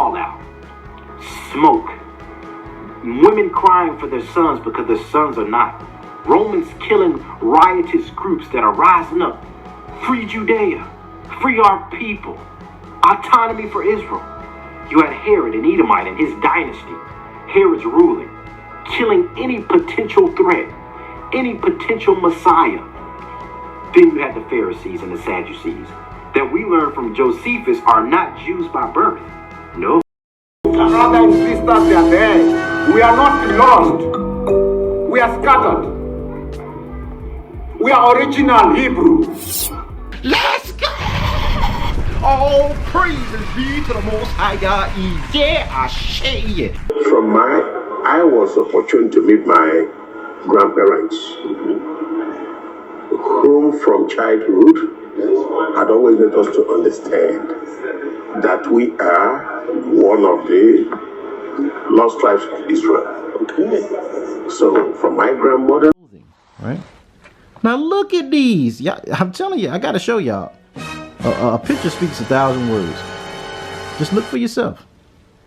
fallout, smoke, women crying for their sons because their sons are not, Romans killing riotous groups that are rising up. Free Judea, free our people, autonomy for Israel. You had Herod, an Edomite, and his dynasty. Herod's ruling, killing any potential threat, any potential Messiah. Then you had the Pharisees and the Sadducees, that we learn from Josephus are not Jews by birth. No. Brothers and sisters, they are there. We are not lost. We are scattered. We are original Hebrew. Let's go! All praises be to the Most High God. Yeah, I say it. I was opportune to meet my grandparents, whom from childhood had always made us to understand that we are one of the lost tribes of Israel. Okay. So from my grandmother. Right. Now look at these. Yeah, I'm telling you, I gotta show y'all. A picture speaks 1,000 words. Just look for yourself.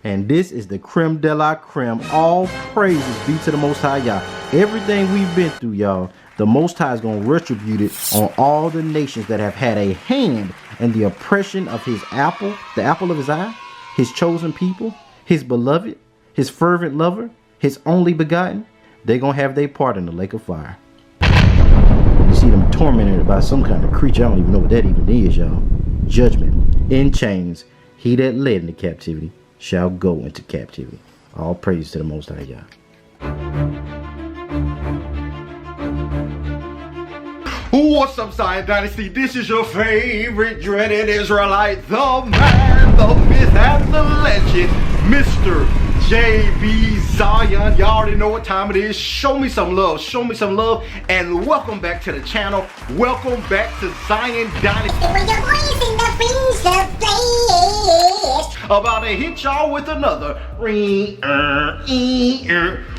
And this is the creme de la creme. All praises be to the Most High, y'all. Everything we've been through, y'all, the Most High is going to retribute it on all the nations that have had a hand in the oppression of his apple, the apple of his eye, his chosen people, his beloved, his fervent lover, his only begotten. They're going to have their part in the lake of fire. You see them tormented by some kind of creature. I don't even know what that even is, y'all. Judgment in chains. He that led into captivity shall go into captivity. All praise to the Most High, y'all. What's up, Zion Dynasty? This is your favorite dreaded Israelite, the man, the myth, and the legend, Mr. JB Zion. Y'all already know what time it is. Show me some love, and welcome back to the channel. Welcome back to Zion Dynasty. About to hit y'all with another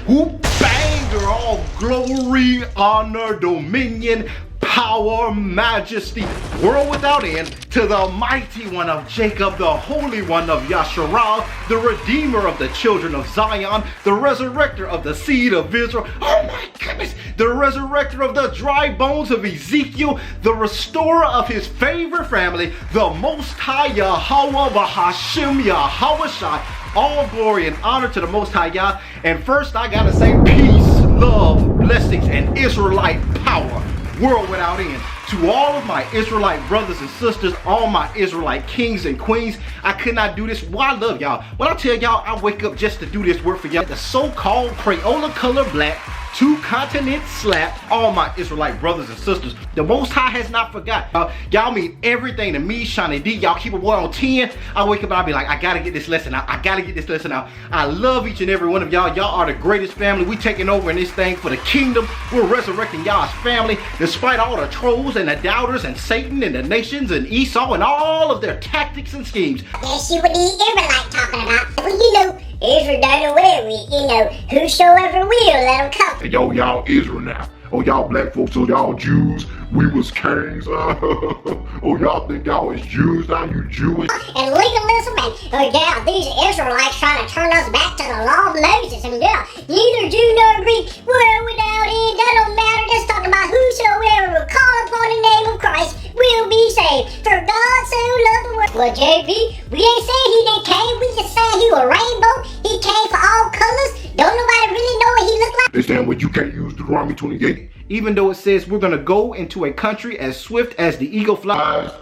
whoop banger. All glory, honor, dominion, power, majesty, world without end, to the mighty one of Jacob, the holy one of Yasharal, the redeemer of the children of Zion, the resurrector of the seed of Israel. Oh my goodness, the resurrector of the dry bones of Ezekiel, the restorer of his favorite family, the Most High Yahweh, Bahashim Yahweh Shai. All glory and honor to the Most High Yah. And first I gotta say peace, love, blessings, and Israelite power, world without end. To all of my Israelite brothers and sisters, all my Israelite kings and queens, I could not do this. Well, I love y'all. When I tell y'all I wake up just to do this work for y'all, the so-called Crayola color black, 2 continents slap, all my Israelite brothers and sisters. The Most High has not forgot. Y'all mean everything to me, Shawnee D. Y'all keep a boy on 10. I wake up and I'll be like, I gotta get this lesson out. I gotta get this lesson out. I love each and every one of y'all. Y'all are the greatest family. We taking over in this thing for the kingdom. We're resurrecting y'all's family. Despite all the trolls and the doubters and Satan and the nations and Esau and all of their tactics and schemes. Let's see what the Israelite talking about. Well, you know, Israel done away with, you know, whosoever will, let them come. Hey, yo, y'all Israel now. Oh, y'all black folks, so y'all Jews, we was kings. Oh, y'all think y'all is Jews now, you Jewish? And legalism and, yeah, these Israelites trying to turn us back to the law of Moses. And yeah, neither Jew nor Greek, world without end, that don't matter. Just talking about whosoever will call upon the name of Christ will be saved. For God so loved the world. Well, JB, we ain't saying he didn't came, we just saying he was rainbow. He came for all colors. Don't nobody really know what he looked like. They saying, well, you can't use Deuteronomy 28. Even though it says we're going to go into a country as swift as the eagle flies.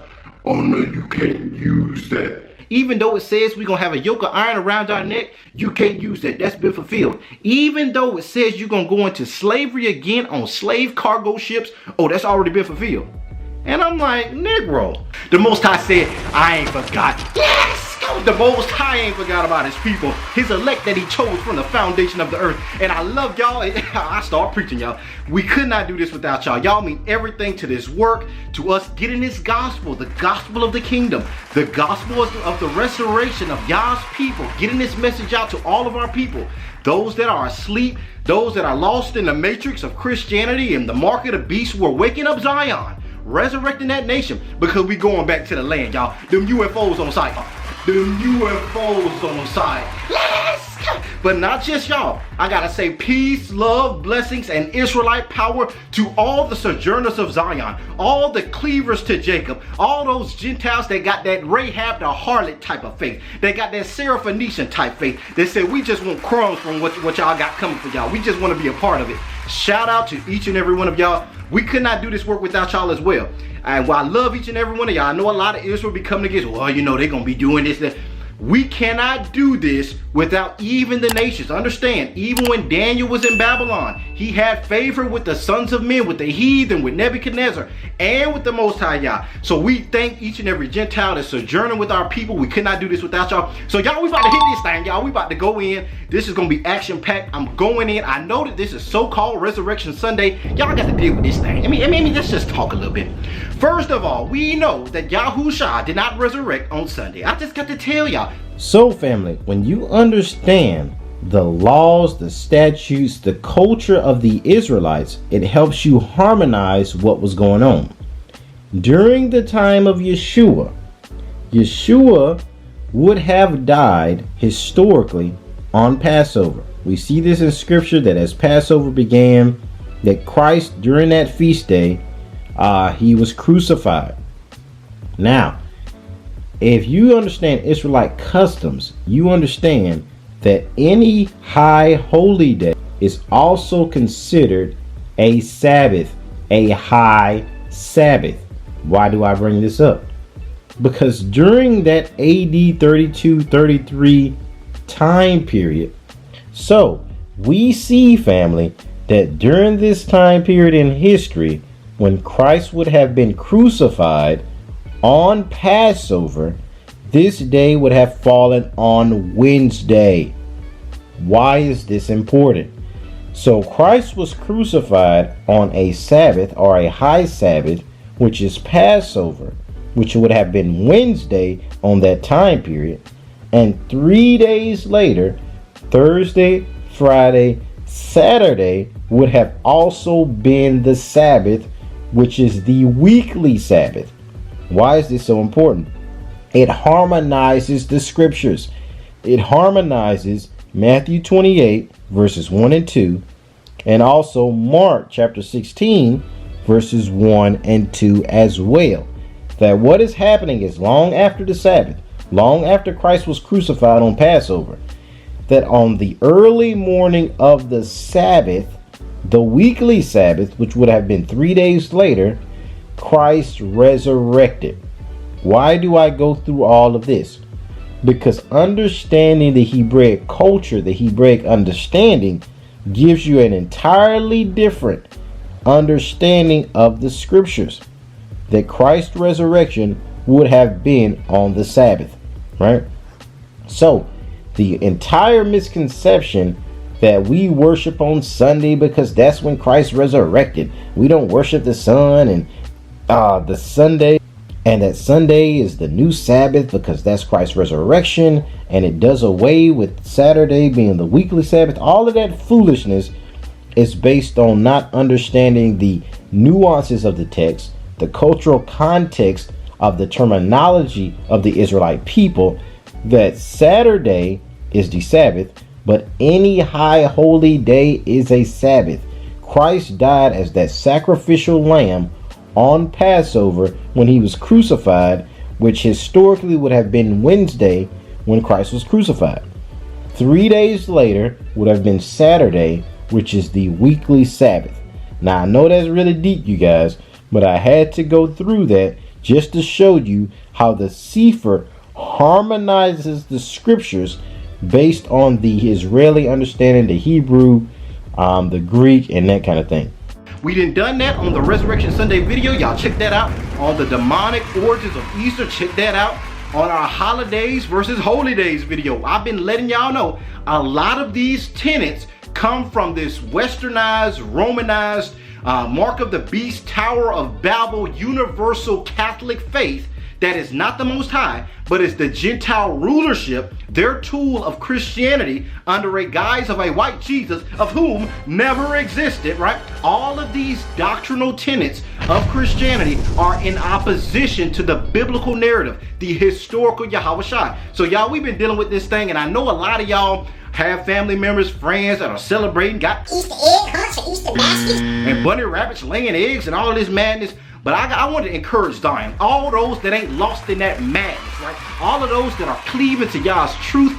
Oh no, you can't use that. Even though it says we're going to have a yoke of iron around our neck, you can't use that. That's been fulfilled. Even though it says you're going to go into slavery again on slave cargo ships, oh, that's already been fulfilled. And I'm like, Negro. The Most High said, I ain't forgot. Yes! The Most High ain't forgot about his people, his elect that he chose from the foundation of the earth. And I love y'all. I start preaching, y'all. We could not do this without y'all. Y'all mean everything to this work, to us getting this gospel, the gospel of the kingdom, the gospel of the restoration of Yah's people, getting this message out to all of our people. Those that are asleep, those that are lost in the matrix of Christianity and the mark of the beast, we're waking up Zion, resurrecting that nation, because we going back to the land, y'all. Them UFOs on site. them UFOs on site. Let's go. But not just y'all. I gotta say peace, love, blessings, and Israelite power to all the sojourners of Zion, all the cleavers to Jacob, all those Gentiles that got that Rahab the harlot type of faith. They got that Syrophoenician type faith. They said we just want crumbs from what y'all got coming for y'all. We just want to be a part of it. Shout out to each and every one of y'all. We could not do this work without y'all as well. And while I love each and every one of y'all, I know a lot of Israel be coming against, well, you know, they're going to be doing this, that. We cannot do this without even the nations. Understand, even when Daniel was in Babylon, he had favor with the sons of men, with the heathen, with Nebuchadnezzar, and with the Most High Yah. So we thank each and every Gentile that's sojourning with our people. We could not do this without y'all. So y'all, we about to hit this thing, y'all. We about to go in. This is going to be action-packed. I'm going in. I know that this is so-called Resurrection Sunday. Y'all got to deal with this thing. I mean, let's just talk a little bit. First of all, we know that Yahushua did not resurrect on Sunday. I just got to tell y'all. So family, when you understand the laws, the statutes, the culture of the Israelites, it helps you harmonize what was going on. During the time of Yeshua would have died historically on Passover. We see this in scripture that as Passover began, that Christ during that feast day, he was crucified. Now, if you understand Israelite customs, you understand that any high holy day is also considered a Sabbath, a high Sabbath. Why do I bring this up? Because during that AD 32-33 time period, so we see, family, that during this time period in history, when Christ would have been crucified on Passover, this day would have fallen on Wednesday. Why is this important? So Christ was crucified on a Sabbath or a high Sabbath, which is Passover, which would have been Wednesday on that time period. And 3 days later, Thursday, Friday, Saturday would have also been the Sabbath, which is the weekly Sabbath. Why is this so important? It harmonizes the scriptures. It harmonizes Matthew 28 verses 1 and 2, and also Mark chapter 16 verses 1 and 2 as well. That what is happening is long after the Sabbath, long after Christ was crucified on Passover, that on the early morning of the Sabbath, the weekly Sabbath, which would have been 3 days later, Christ resurrected. Why do I go through all of this? Because understanding the Hebraic culture, the Hebraic understanding, gives you an entirely different understanding of the scriptures. That Christ's resurrection would have been on the Sabbath, right? So the entire misconception that we worship on Sunday because that's when Christ resurrected. We don't worship the sun and the Sunday, and that Sunday is the new Sabbath because that's Christ's resurrection, and it does away with Saturday being the weekly Sabbath. All of that foolishness is based on not understanding the nuances of the text, the cultural context of the terminology of the Israelite people, that Saturday is the Sabbath, but any high holy day is a Sabbath. Christ died as that sacrificial lamb on Passover when he was crucified, which historically would have been Wednesday when Christ was crucified. 3 days later would have been Saturday, which is the weekly Sabbath. Now I know that's really deep, you guys, but I had to go through that just to show you how the Sefer harmonizes the scriptures based on the Israeli understanding, the Hebrew, the Greek, and that kind of thing. We done that on the Resurrection Sunday video. Y'all check that out. On the demonic origins of Easter, check that out. On our holidays versus holy days video, I've been letting y'all know a lot of these tenets come from this westernized, Romanized, Mark of the Beast, Tower of Babel, universal Catholic faith that is not the Most High, but is the Gentile rulership, their tool of Christianity under a guise of a white Jesus, of whom never existed, right? All of these doctrinal tenets of Christianity are in opposition to the biblical narrative, the historical Yahweh Shai. So y'all, we've been dealing with this thing, and I know a lot of y'all have family members, friends that are celebrating, got Easter egg hunts and Easter baskets. and bunny rabbits laying eggs and all this madness. But I want to encourage Zion, all those that ain't lost in that madness, right? All of those that are cleaving to Yah's truth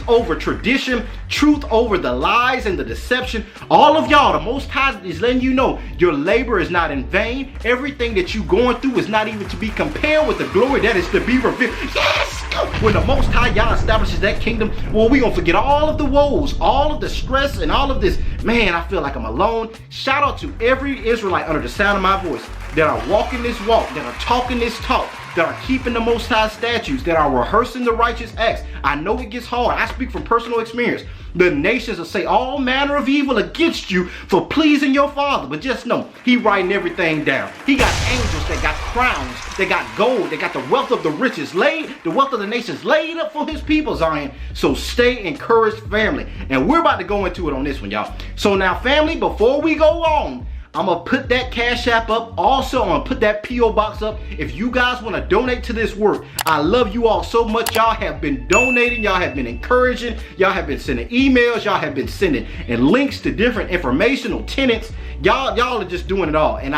over tradition, truth over the lies and the deception. All of y'all, the Most High is letting you know your labor is not in vain. Everything that you going through is not even to be compared with the glory that is to be revealed. Yes! When the Most High Yah establishes that kingdom, well, we gonna forget all of the woes, all of the stress, and all of this. Man, I feel like I'm alone. Shout out to every Israelite under the sound of my voice that are walking this walk, that are talking this talk, that are keeping the Most High statutes, that are rehearsing the righteous acts. I know it gets hard. I speak from personal experience. The nations will say all manner of evil against you for pleasing your Father. But just know, He writing everything down. He got angels that got crowns, they got gold, they got the wealth of the riches laid, the wealth of the nations laid up for His people, Zion. So stay encouraged, family. And we're about to go into it on this one, y'all. So now, family, before we go on, I'm going to put that Cash App up. Also, I'm going to put that P.O. Box up. If you guys want to donate to this work, I love you all so much. Y'all have been donating. Y'all have been encouraging. Y'all have been sending emails. Y'all have been sending and links to different informational tenets. Y'all are just doing it all. And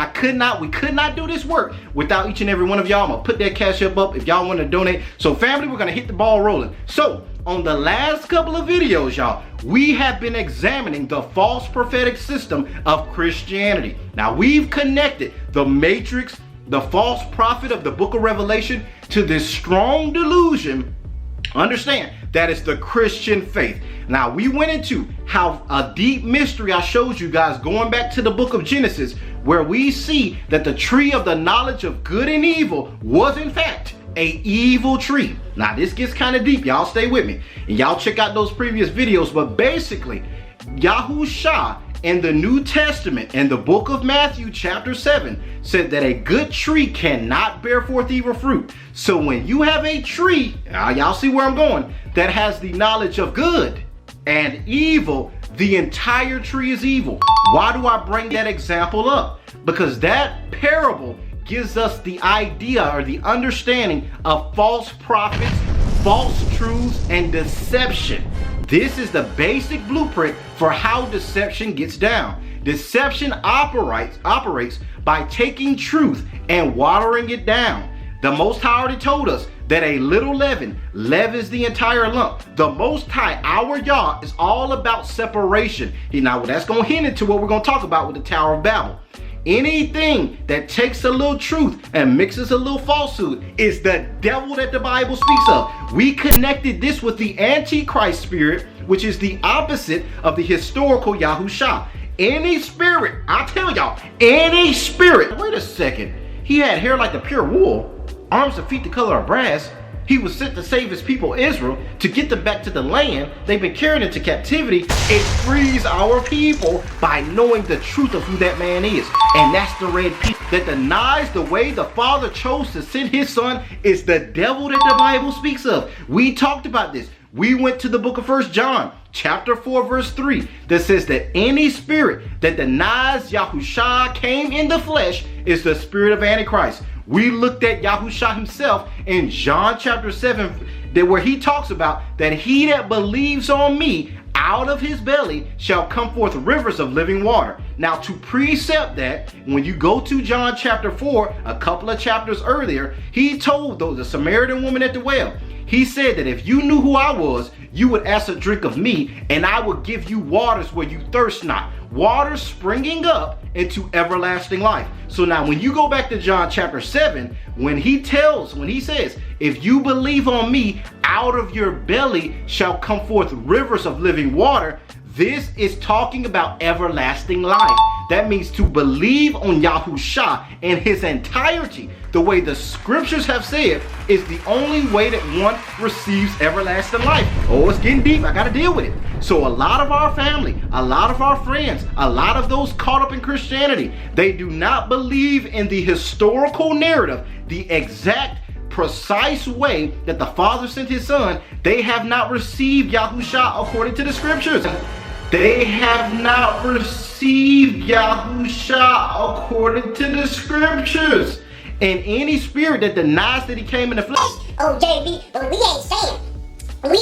we could not do this work without each and every one of y'all. I'm going to put that Cash App up if y'all want to donate. So, family, we're going to hit the ball rolling. So, on the last couple of videos, y'all, we have been examining the false prophetic system of Christianity. Now, we've connected the matrix, the false prophet of the book of Revelation, to this strong delusion. Understand, that is the Christian faith. Now, we went into how a deep mystery I showed you guys going back to the book of Genesis, where we see that the tree of the knowledge of good and evil was, in fact, a evil tree. Now this gets kind of deep. Y'all stay with me and y'all check out those previous videos. But basically, Yahushua in the New Testament in the book of Matthew chapter 7 said that a good tree cannot bear forth evil fruit. So when you have a tree, y'all see where I'm going, that has the knowledge of good and evil, the entire tree is evil. Why do I bring that example up? Because that parable gives us the idea or the understanding of false prophets, false truths, and deception. This is the basic blueprint for how deception gets down. Deception operates by taking truth and watering it down. The Most High already told us that a little leaven leavens the entire lump. The Most High, our Yah, is all about separation. Now, that's going to hint into what we're going to talk about with the Tower of Babel. Anything that takes a little truth and mixes a little falsehood is the devil that the Bible speaks of. We connected this with the Antichrist spirit, which is the opposite of the historical Yahushua. Any spirit, I tell y'all, any spirit. Wait a second. He had hair like the pure wool, arms and feet the color of brass. He was sent to save his people Israel, to get them back to the land they've been carried into captivity. It frees our people by knowing the truth of who that man is. And that's the red people that denies the way the Father chose to send His Son is the devil that the Bible speaks of. We talked about this. We went to the book of 1 John chapter 4 verse 3 that says that any spirit that denies Yahushua came in the flesh is the spirit of Antichrist. We looked at Yahushua himself in John chapter 7, where he talks about that he that believes on me, out of his belly shall come forth rivers of living water. Now, to precept that, when you go to John chapter 4, a couple of chapters earlier, he told the Samaritan woman at the well, he said that if you knew who I was, you would ask a drink of me, and I would give you waters where you thirst not. Waters springing up into everlasting life. So now when you go back to John chapter 7, when he says, if you believe on me, out of your belly shall come forth rivers of living water, this is talking about everlasting life. That means to believe on Yahushua in his entirety, the way the scriptures have said, is the only way that one receives everlasting life. Oh, it's getting deep. I got to deal with it. So a lot of our family, a lot of our friends, a lot of those caught up in Christianity, they do not believe in the historical narrative, the exact precise way that the Father sent his Son, they have not received Yahusha according to the scriptures. They have not received Yahusha according to the scriptures. And any spirit that denies that he came in the flesh. Oh, JB, but we ain't saying that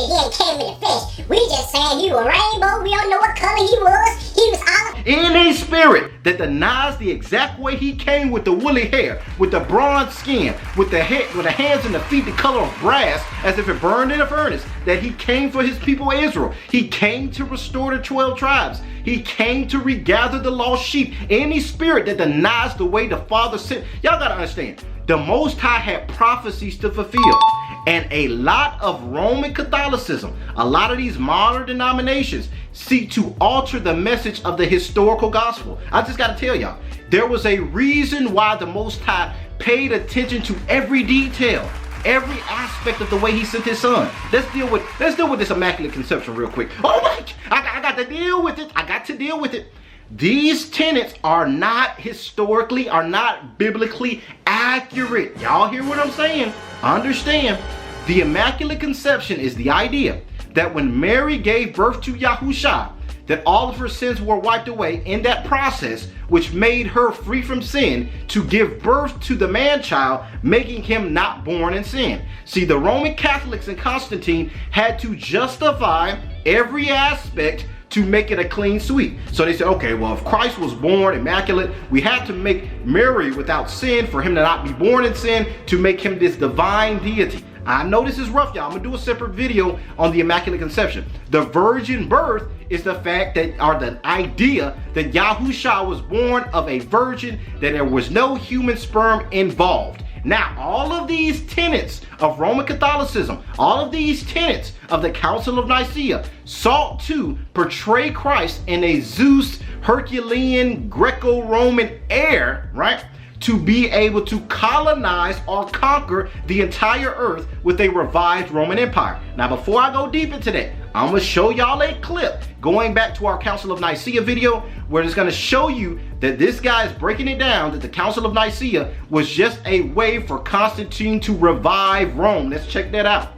he ain't came in the flesh. We just saying he was rainbow. We don't know what color he was. He was olive. Any spirit that denies the exact way he came, with the woolly hair, with the bronze skin, with the head, with the hands and the feet the color of brass, as if it burned in a furnace, that he came for his people Israel. He came to restore the 12 tribes. He came to regather the lost sheep. Any spirit that denies the way the Father sent. Y'all gotta understand, the Most High had prophecies to fulfill. And a lot of Roman Catholicism, a lot of these modern denominations seek to alter the message of the historical gospel. I just got to tell y'all, there was a reason why the Most High paid attention to every detail, every aspect of the way he sent his Son. Let's deal with this Immaculate Conception real quick. Oh my, I got to deal with it. I got to deal with it. These tenets are not historically, are not biblically accurate. Y'all hear what I'm saying? Understand, the Immaculate Conception is the idea that when Mary gave birth to Yahusha, that all of her sins were wiped away in that process, which made her free from sin to give birth to the man-child, making him not born in sin. See, the Roman Catholics and Constantine had to justify every aspect to make it a clean sweep. So they said, okay, well, if Christ was born immaculate, we had to make Mary without sin for him to not be born in sin, to make him this divine deity. I know this is rough, y'all. I'm gonna do a separate video on the Immaculate Conception. The virgin birth is the fact that, or the idea that Yahusha was born of a virgin, that there was no human sperm involved. Now, all of these tenets of Roman Catholicism, all of these tenets of the Council of Nicaea sought to portray Christ in a Zeus, Herculean, Greco-Roman air, right? To be able to colonize or conquer the entire earth with a revived Roman Empire. Now, before I go deep into that, I'm gonna show y'all a clip going back to our Council of Nicaea video, where it's gonna show you that this guy is breaking it down, that the Council of Nicaea was just a way for Constantine to revive Rome. Let's check that out.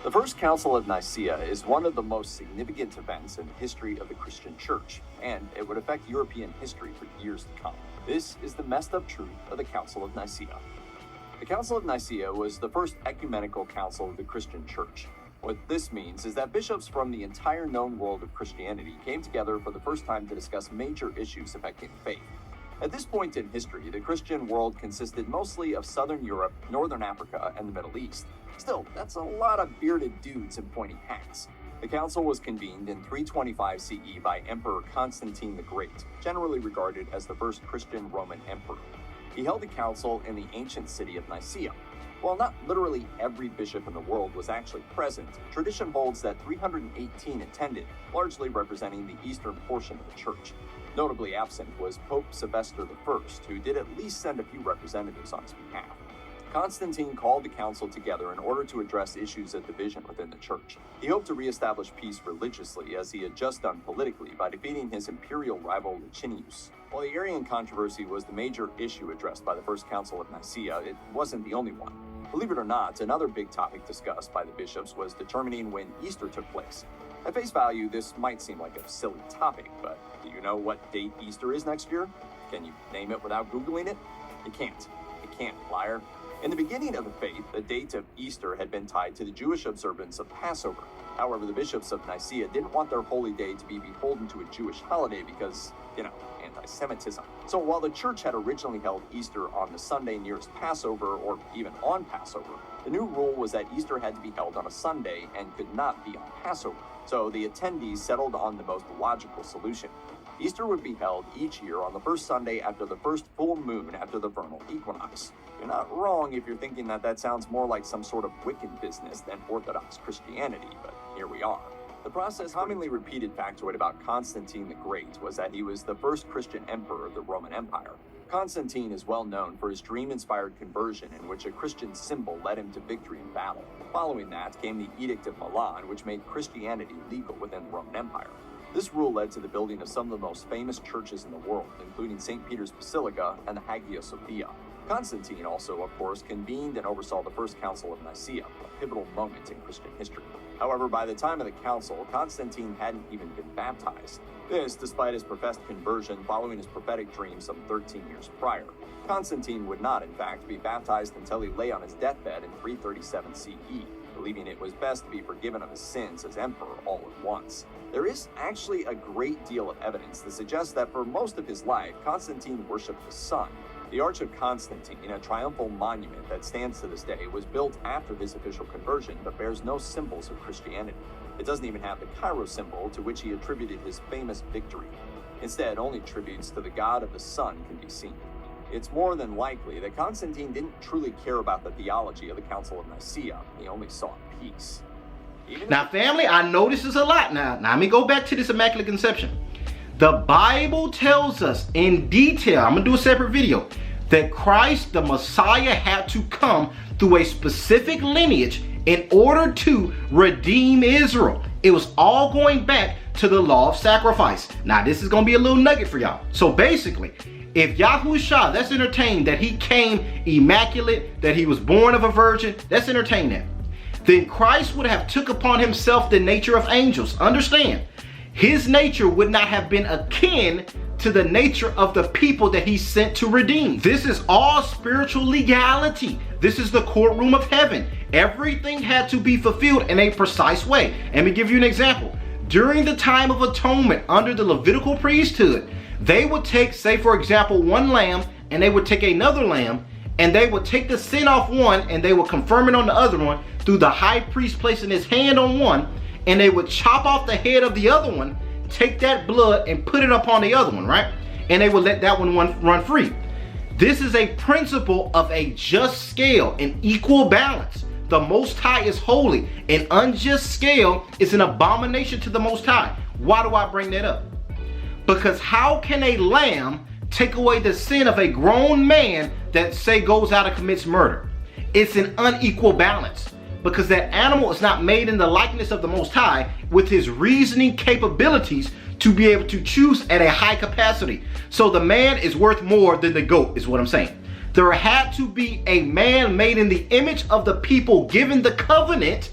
The First Council of Nicaea is one of the most significant events in the history of the Christian Church, and it would affect European history for years to come. This is the messed up truth of the Council of Nicaea. The Council of Nicaea was the first ecumenical council of the Christian Church. What this means is that bishops from the entire known world of Christianity came together for the first time to discuss major issues affecting the faith. At this point in history, the Christian world consisted mostly of Southern Europe, Northern Africa, and the Middle East. Still, that's a lot of bearded dudes in pointy hats. The council was convened in 325 CE by Emperor Constantine the Great, generally regarded as the first Christian Roman emperor. He held the council in the ancient city of Nicaea. While not literally every bishop in the world was actually present, tradition holds that 318 attended, largely representing the eastern portion of the church. Notably absent was Pope Sylvester I, who did at least send a few representatives on his behalf. Constantine called the council together in order to address issues of division within the church. He hoped to reestablish peace religiously, as he had just done politically by defeating his imperial rival Licinius. While the Arian controversy was the major issue addressed by the First Council of Nicaea, it wasn't the only one. Believe it or not, another big topic discussed by the bishops was determining when Easter took place. At face value, this might seem like a silly topic, but do you know what date Easter is next year? Can you name it without Googling it? You can't. You can't, liar. In the beginning of the faith, the date of Easter had been tied to the Jewish observance of Passover. However, the bishops of Nicaea didn't want their holy day to be beholden to a Jewish holiday because, anti-Semitism. So while the church had originally held Easter on the Sunday nearest Passover, or even on Passover, the new rule was that Easter had to be held on a Sunday and could not be on Passover. So the attendees settled on the most logical solution. Easter would be held each year on the first Sunday after the first full moon after the vernal equinox. You're not wrong if you're thinking that sounds more like some sort of Wiccan business than Orthodox Christianity, but here we are. The process commonly repeated factoid about Constantine the Great was that he was the first Christian emperor of the Roman Empire. Constantine is well known for his dream-inspired conversion in which a Christian symbol led him to victory in battle. Following that came the Edict of Milan, which made Christianity legal within the Roman Empire. This rule led to the building of some of the most famous churches in the world, including St. Peter's Basilica and the Hagia Sophia. Constantine also, of course, convened and oversaw the First Council of Nicaea, a pivotal moment in Christian history. However, by the time of the council, Constantine hadn't even been baptized. This, despite his professed conversion following his prophetic dream some 13 years prior. Constantine would not, in fact, be baptized until he lay on his deathbed in 337 CE, believing it was best to be forgiven of his sins as emperor all at once. There is actually a great deal of evidence that suggests that for most of his life, Constantine worshipped the sun. The Arch of Constantine, a triumphal monument that stands to this day, was built after his official conversion but bears no symbols of Christianity. It doesn't even have the Cairo symbol to which he attributed his famous victory. Instead, only tributes to the god of the sun can be seen. It's more than likely that Constantine didn't truly care about the theology of the Council of Nicaea. He only sought peace. Now, family, I know this is a lot. Now let me go back to this Immaculate Conception. The Bible tells us in detail, I'm going to do a separate video, that Christ, the Messiah, had to come through a specific lineage in order to redeem Israel. It was all going back to the law of sacrifice. Now, this is going to be a little nugget for y'all. So basically, if Yahushua, let's entertain that he came immaculate, that he was born of a virgin, let's entertain that. Then Christ would have took upon himself the nature of angels. Understand, his nature would not have been akin to the nature of the people that he sent to redeem. This is all spiritual legality. This is the courtroom of heaven. Everything had to be fulfilled in a precise way. Let me give you an example. During the time of atonement under the Levitical priesthood, they would take, say for example, one lamb, and they would take another lamb, and they would take the sin off one, and they would confirm it on the other one through the high priest placing his hand on one, and they would chop off the head of the other one, take that blood and put it upon the other one, right? And they would let that one run free. This is a principle of a just scale, an equal balance. The Most High is holy. An unjust scale is an abomination to the Most High. Why do I bring that up? Because how can a lamb take away the sin of a grown man that, say, goes out and commits murder? It's an unequal balance, because that animal is not made in the likeness of the Most High with his reasoning capabilities to be able to choose at a high capacity. So the man is worth more than the goat, is what I'm saying. There had to be a man made in the image of the people given the covenant.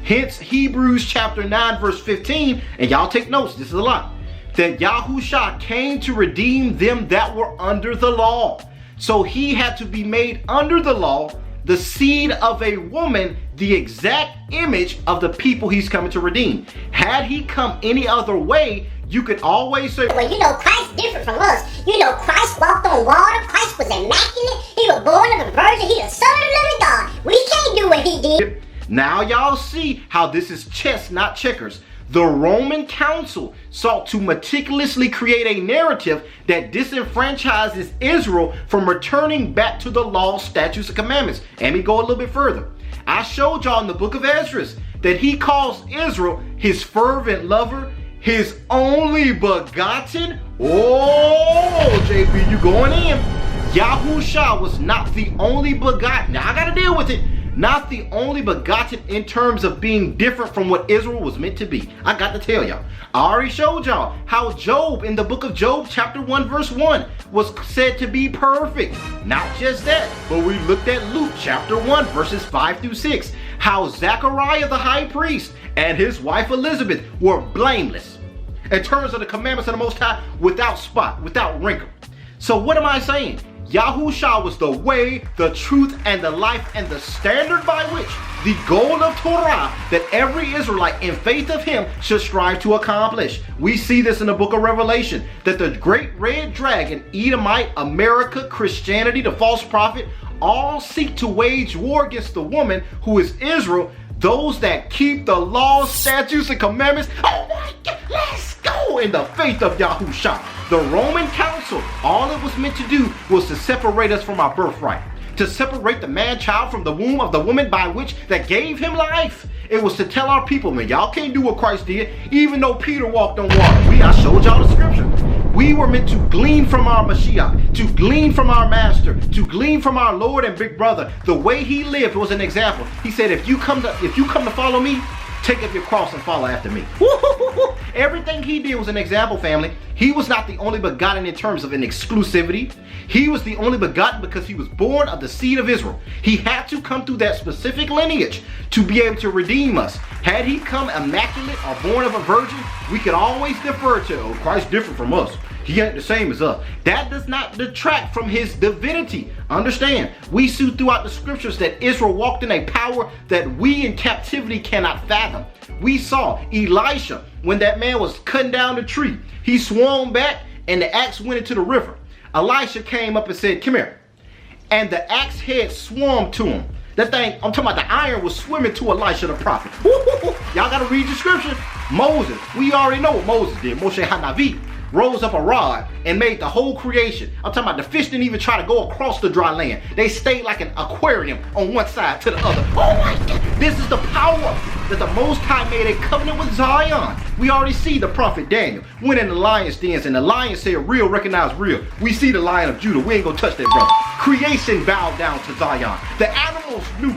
Hence Hebrews chapter 9 verse 15, and y'all take notes, this is a lot, that Yahushua came to redeem them that were under the law. So he had to be made under the law, the seed of a woman, the exact image of the people he's coming to redeem. Had he come any other way, you could always say, well, you know, Christ's different from us. You know, Christ walked on water. Christ was immaculate. He was born of a virgin. He's the son of the living God. We can't do what he did. Now y'all see how this is chess, not checkers. The Roman council sought to meticulously create a narrative that disenfranchises Israel from returning back to the law, statutes, and commandments. Let me go a little bit further. I showed y'all in the book of Ezra that he calls Israel his fervent lover, his only begotten. Oh, JP, you going in. Yahushua was not the only begotten. Now I gotta deal with it. Not the only begotten in terms of being different from what Israel was meant to be. I got to tell y'all. I already showed y'all how Job in the book of Job chapter 1 verse 1 was said to be perfect. Not just that, but we looked at Luke chapter 1 verses 5 through 6. How Zechariah the high priest and his wife Elizabeth were blameless in terms of the commandments of the Most High, without spot, without wrinkle. So what am I saying? Yahushua was the way, the truth, and the life, and the standard by which the goal of Torah that every Israelite in faith of him should strive to accomplish. We see this in the book of Revelation, that the great red dragon, Edomite, America, Christianity, the false prophet, all seek to wage war against the woman who is Israel, those that keep the laws, statutes, and commandments. Oh my God, let's go in the faith of Yahushua. The Roman council, all it was meant to do was to separate us from our birthright, to separate the man-child from the womb of the woman by which that gave him life. It was to tell our people, man, y'all can't do what Christ did, even though Peter walked on water. I showed y'all the scripture. We were meant to glean from our Mashiach, to glean from our master, to glean from our Lord and big brother. The way he lived was an example. He said, if you come to follow me, take up your cross and follow after me. Everything he did was an example, family. He was not the only begotten in terms of an exclusivity. He was the only begotten because he was born of the seed of Israel. He had to come through that specific lineage to be able to redeem us. Had he come immaculate or born of a virgin, we could always defer to, oh, Christ's different from us. He ain't the same as us. That does not detract from his divinity. Understand, we see throughout the scriptures that Israel walked in a power that we in captivity cannot fathom. We saw Elisha, when that man was cutting down the tree, he swung back and the axe went into the river. Elisha came up and said, come here. And the axe head swam to him. That thing, I'm talking about the iron was swimming to Elisha the prophet. Y'all gotta read the scripture. Moses, we already know what Moses did. Moshe Hanavi rose up a rod and made the whole creation. I'm talking about the fish didn't even try to go across the dry land. They stayed like an aquarium on one side to the other. Oh my God, this is the power that the Most High made a covenant with Zion. We already see the prophet Daniel went in the lion's dens and the lion said, real, recognize real. We see the Lion of Judah. We ain't gonna touch that, brother. Creation bowed down to Zion. The animals knew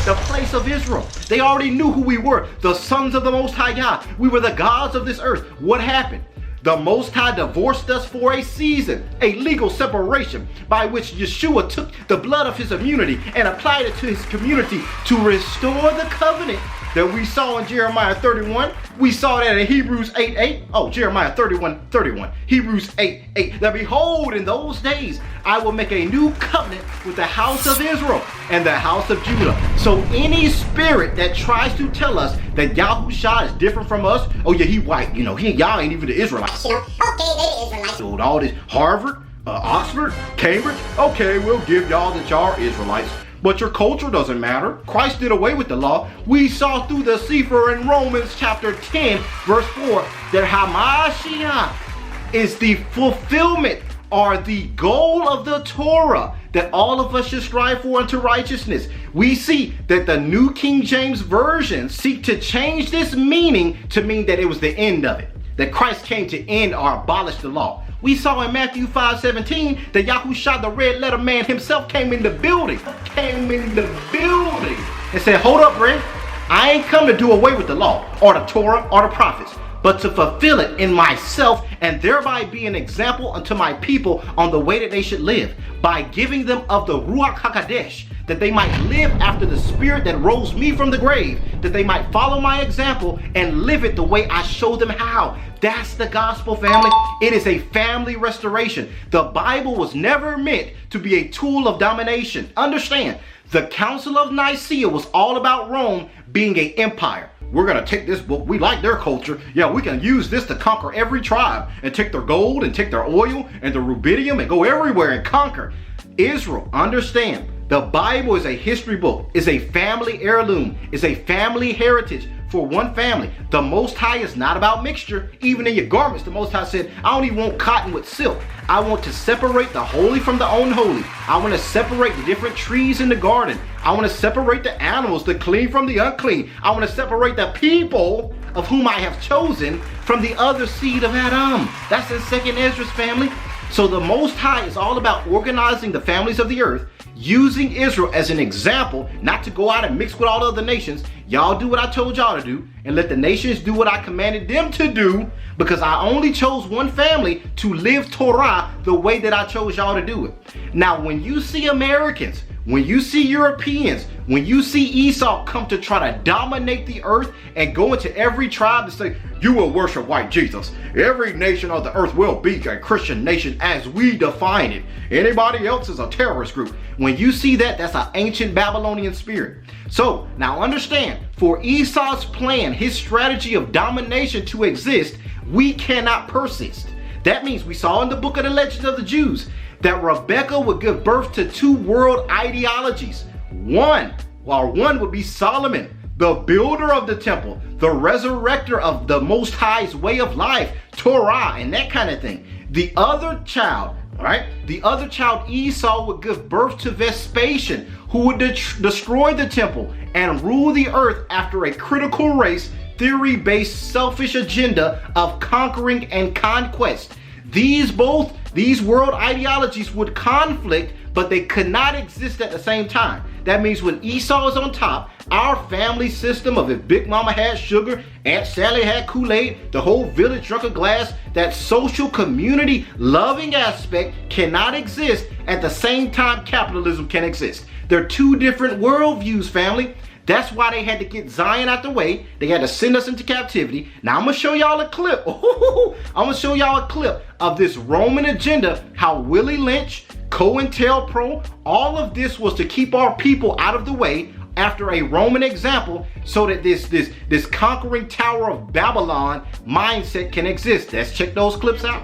the place of Israel. They already knew who we were, the sons of the Most High God. We were the gods of this earth. What happened? The Most High divorced us for a season, a legal separation by which Yeshua took the blood of his immunity and applied it to his community to restore the covenant that we saw in Jeremiah 31. We saw that in Hebrews 8:8. Oh, Jeremiah 31:31. Hebrews 8:8. That behold, in those days I will make a new covenant with the house of Israel and the house of Judah. So any spirit that tries to tell us that Yahusha is different from us, oh yeah, he white, you know, y'all ain't even the Israelites. You know, okay, they're the Israelites. So all this Harvard, Oxford, Cambridge, okay, we'll give y'all that y'all are Israelites. But your culture doesn't matter. Christ did away with the law. We saw through the Sefer in Romans chapter 10, verse 4, that Hamashiach is the fulfillment or the goal of the Torah that all of us should strive for unto righteousness. We see that the New King James Version seek to change this meaning to mean that it was the end of it, that Christ came to end or abolish the law. We saw in Matthew 5:17 that Yahusha, the red letter man himself, came in the building and said, hold up, Red. I ain't come to do away with the law or the Torah or the prophets, but to fulfill it in myself and thereby be an example unto my people on the way that they should live, by giving them of the Ruach HaKadosh, that they might live after the spirit that rose me from the grave, that they might follow my example and live it the way I show them how. That's the gospel, family. It is a family restoration. The Bible was never meant to be a tool of domination. Understand, the Council of Nicaea was all about Rome being an empire. We're going to take this book. We like their culture. Yeah, we can use this to conquer every tribe and take their gold and take their oil and the rubidium and go everywhere and conquer. Israel, understand, the Bible is a history book, is a family heirloom, is a family heritage for one family. The Most High is not about mixture. Even in your garments, the Most High said, I don't even want cotton with silk. I want to separate the holy from the unholy. I want to separate the different trees in the garden. I want to separate the animals, the clean from the unclean. I want to separate the people of whom I have chosen from the other seed of Adam. That's in 2nd Ezra's, family. So the Most High is all about organizing the families of the earth, using Israel as an example, not to go out and mix with all the other nations. Y'all do what I told y'all to do, and let the nations do what I commanded them to do, because I only chose one family to live Torah the way that I chose y'all to do it. Now, when you see Americans, when you see Europeans, when you see Esau come to try to dominate the earth and go into every tribe and say, you will worship white Jesus. Every nation of the earth will be a Christian nation as we define it. Anybody else is a terrorist group. When you see that, that's an ancient Babylonian spirit. So now understand, for Esau's plan, his strategy of domination to exist, we cannot persist. That means we saw in the book of the Legends of the Jews that Rebecca would give birth to two world ideologies. One would be Solomon, the builder of the temple, the resurrector of the Most High's way of life, Torah, and that kind of thing. The other child, right? The other child, Esau, would give birth to Vespasian, who would destroy the temple and rule the earth after a critical race, theory-based, selfish agenda of conquering and conquest. These world ideologies would conflict, but they could not exist at the same time. That means when Esau is on top, our family system of if Big Mama had sugar, Aunt Sally had Kool-Aid, the whole village drunk a glass, that social community loving aspect cannot exist at the same time capitalism can exist. They're two different worldviews, family. That's why they had to get Zion out the way. They had to send us into captivity. Now I'm gonna show y'all a clip. I'm gonna show y'all a clip of this Roman agenda, how Willie Lynch, COINTELPRO, all of this was to keep our people out of the way after a Roman example, so that this conquering Tower of Babylon mindset can exist. Let's check those clips out.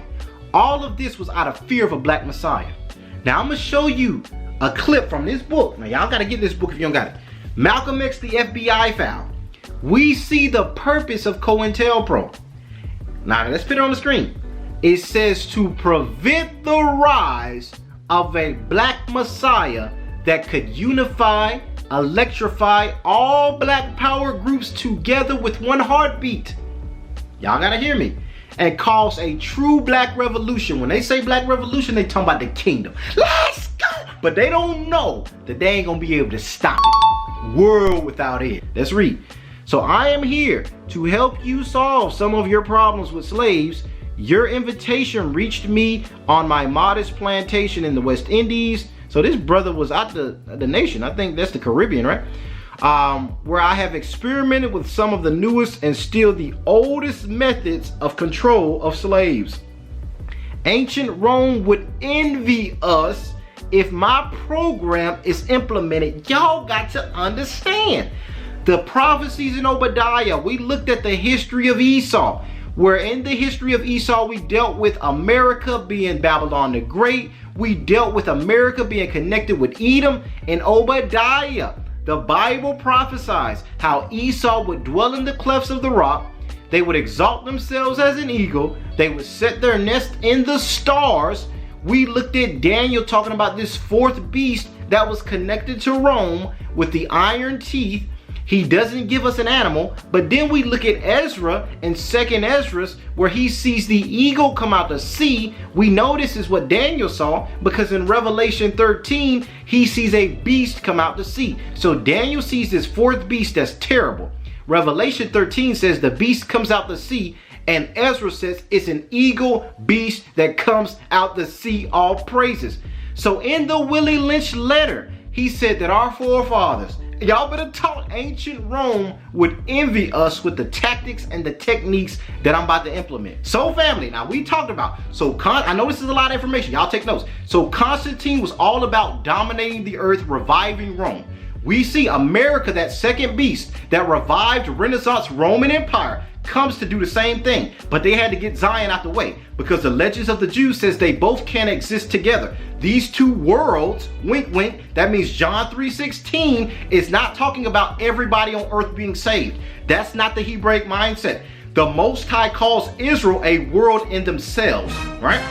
All of this was out of fear of a black Messiah. Now I'm gonna show you a clip from this book. Now y'all gotta get this book if you don't got it. Malcolm X, the FBI found. We see the purpose of COINTELPRO. Now let's put it on the screen. It says to prevent the rise of a black Messiah that could unify, electrify all black power groups together with one heartbeat. Y'all gotta hear me. And cause a true black revolution. When they say black revolution, they talking about the kingdom. Let's go! But they don't know that they ain't gonna be able to stop it. World without end. Let's read. So I am here to help you solve some of your problems with slaves. Your invitation reached me on my modest plantation in the West Indies. So this brother was out the nation. I think that's the Caribbean, right? Where I have experimented with some of the newest and still the oldest methods of control of slaves. Ancient Rome would envy us if my program is implemented. Y'all got to understand the prophecies in Obadiah. We looked at the history of Esau, where in the history of Esau we dealt with America being Babylon the Great. We dealt with America being connected with Edom. And Obadiah, the Bible prophesies how Esau would dwell in the clefts of the rock. They would exalt themselves as an eagle. They would set their nest in the stars. We looked at Daniel talking about this fourth beast that was connected to Rome with the iron teeth. He doesn't give us an animal, but then we look at Ezra in 2nd Ezra, where he sees the eagle come out the sea. We know this is what Daniel saw, because in Revelation 13, he sees a beast come out the sea. So Daniel sees this fourth beast that's terrible. Revelation 13 says the beast comes out the sea, and Ezra says it's an eagle beast that comes out the sea. All praises. So in the Willie Lynch letter, he said that our forefathers, y'all better talk, ancient Rome would envy us with the tactics and the techniques that I'm about to implement. So family, now we talked about, I know this is a lot of information, y'all take notes. So Constantine was all about dominating the earth, reviving Rome. We see America, that second beast that revived Renaissance Roman Empire, comes to do the same thing, but they had to get Zion out the way because the Legends of the Jews says they both can't exist together. These two worlds, wink wink, that means John 3:16 is not talking about everybody on earth being saved. That's not the Hebraic mindset. The Most High calls Israel a world in themselves, right?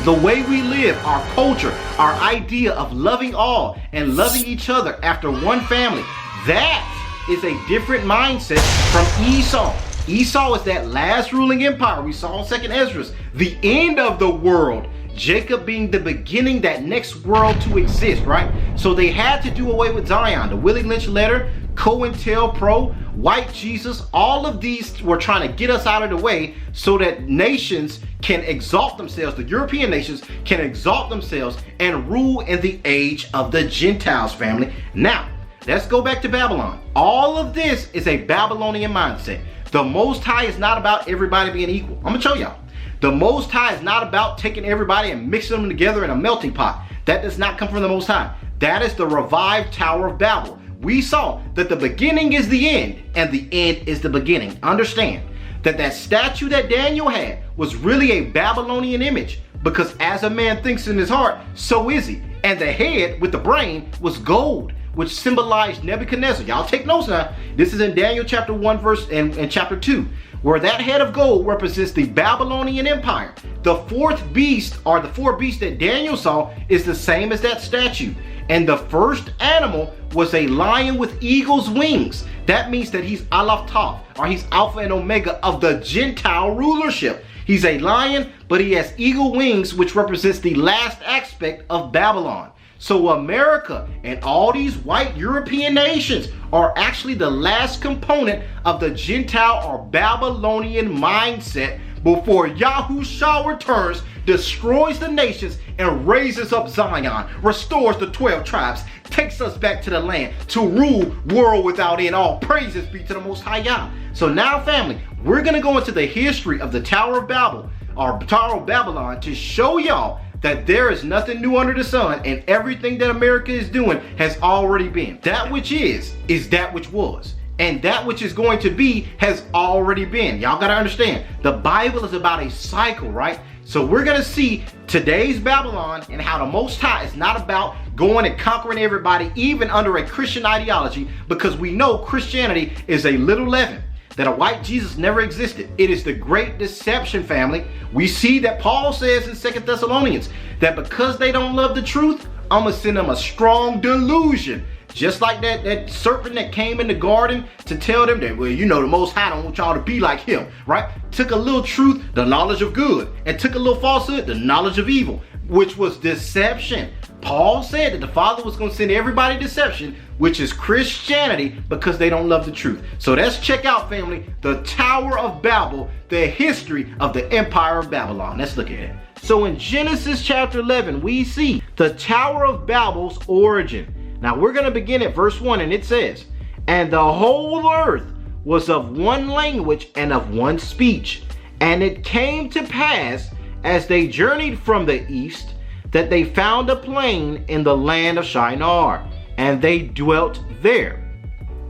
The way we live, our culture, our idea of loving all and loving each other after one family, that is a different mindset from Esau. Esau is that last ruling empire we saw in 2nd Ezra, the end of the world. Jacob being the beginning, that next world to exist, right? So they had to do away with Zion. The Willie Lynch letter, COINTELPRO, White Jesus, all of these were trying to get us out of the way so that nations can exalt themselves, the European nations can exalt themselves and rule in the age of the Gentiles, family. Now, let's go back to Babylon. All of this is a Babylonian mindset. The Most High is not about everybody being equal. I'm gonna show y'all. The Most High is not about taking everybody and mixing them together in a melting pot. That does not come from the Most High. That is the revived Tower of Babel. We saw that the beginning is the end and the end is the beginning. Understand that that statue that Daniel had was really a Babylonian image, because as a man thinks in his heart, so is he. And the head with the brain was gold, which symbolized Nebuchadnezzar. Y'all take notes now. This is in Daniel chapter 1 verse and chapter 2, where that head of gold represents the Babylonian Empire. The fourth beast, or the four beasts that Daniel saw, is the same as that statue. And the first animal was a lion with eagle's wings. That means that he's Aleph Tav, or he's Alpha and Omega of the Gentile rulership. He's a lion, but he has eagle wings, which represents the last aspect of Babylon. So America and all these white European nations are actually the last component of the Gentile or Babylonian mindset before Yahushua returns, destroys the nations, and raises up Zion, restores the 12 tribes, takes us back to the land to rule world without end. All praises be to the Most High Yah. So now, family, we're going to go into the history of the Tower of Babel, or Tower of Babylon, to show y'all that there is nothing new under the sun, and everything that America is doing has already been. That which is that which was. And that which is going to be has already been. Y'all gotta understand, the Bible is about a cycle, right? So we're gonna see today's Babylon and how the Most High is not about going and conquering everybody, even under a Christian ideology, because we know Christianity is a little leaven, that a white Jesus never existed. It is the great deception, family. We see that Paul says in 2 Thessalonians that because they don't love the truth, I'm gonna send them a strong delusion. Just like that serpent that came in the garden to tell them that, well, you know, the Most High don't want y'all to be like him, right? Took a little truth, the knowledge of good, and took a little falsehood, the knowledge of evil, which was deception. Paul said that the Father was going to send everybody deception, which is Christianity, because they don't love the truth. So let's check out, family, the Tower of Babel, the history of the Empire of Babylon. Let's look at it. So in Genesis chapter 11, we see the Tower of Babel's origin. Now we're going to begin at verse 1, and it says, "And the whole earth was of one language and of one speech. And it came to pass, as they journeyed from the east, that they found a plain in the land of Shinar, and they dwelt there.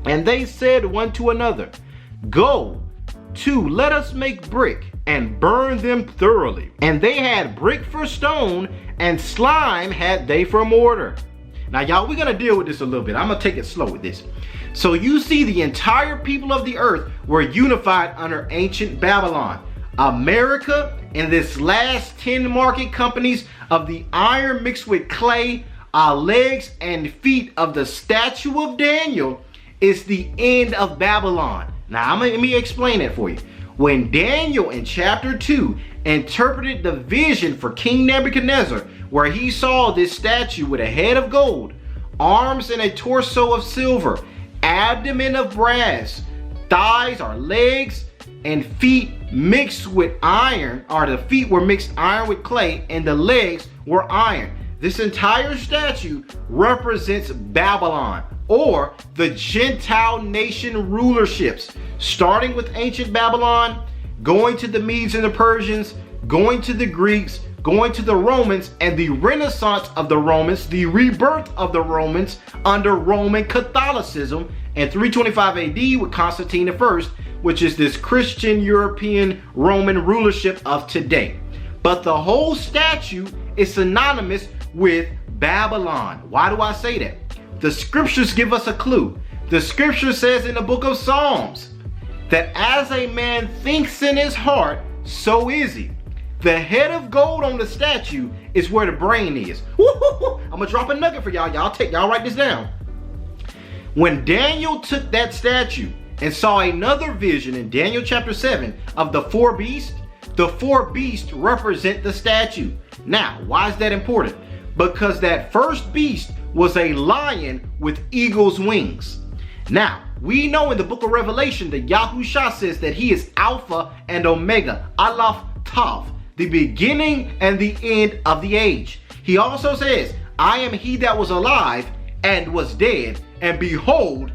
And they said one to another, Go to, let us make brick, and burn them thoroughly. And they had brick for stone, and slime had they for mortar." Now, y'all, we're going to deal with this a little bit. I'm going to take it slow with this. So you see, the entire people of the earth were unified under ancient Babylon. America and this last 10 market companies of the iron mixed with clay, legs and feet of the statue of Daniel is the end of Babylon. Now, let me explain that for you. When Daniel in chapter 2 interpreted the vision for King Nebuchadnezzar, where he saw this statue with a head of gold, arms and a torso of silver, abdomen of brass, thighs or legs, and feet mixed with iron, or the feet were mixed iron with clay, and the legs were iron. This entire statue represents Babylon, or the Gentile nation rulerships, starting with ancient Babylon, going to the Medes and the Persians, going to the Greeks, going to the Romans, and the Renaissance of the Romans, the rebirth of the Romans under Roman Catholicism, and 325 AD with Constantine I, which is this Christian European Roman rulership of today. But the whole statue is synonymous with Babylon. Why do I say that? The scriptures give us a clue. The scripture says in the book of Psalms that as a man thinks in his heart, so is he. The head of gold on the statue is where the brain is. I'm gonna drop a nugget for y'all. Y'all write this down. When Daniel took that statue and saw another vision in Daniel chapter 7 of the four beasts represent the statue. Now, why is that important? Because that first beast was a lion with eagle's wings. Now, we know in the book of Revelation that Yahushua says that he is Alpha and Omega, Aleph Tav, the beginning and the end of the age. He also says, I am he that was alive and was dead, and behold,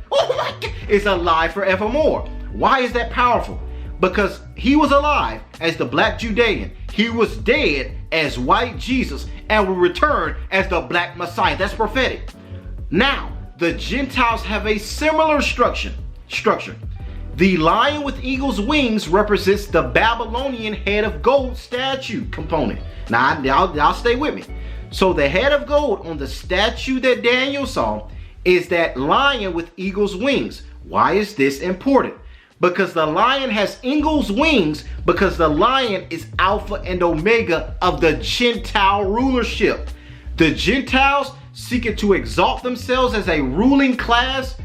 is alive forevermore. Why is that powerful? Because he was alive as the black Judean. He was dead as white Jesus, and will return as the black Messiah. That's prophetic. Now, the Gentiles have a similar structure. The lion with eagle's wings represents the Babylonian head of gold statue component. Now, y'all stay with me. So the head of gold on the statue that Daniel saw is that lion with eagle's wings. Why is this important? Because the lion has eagle's wings, because the lion is Alpha and Omega of the Gentile rulership. The Gentiles seeking to exalt themselves as a ruling class,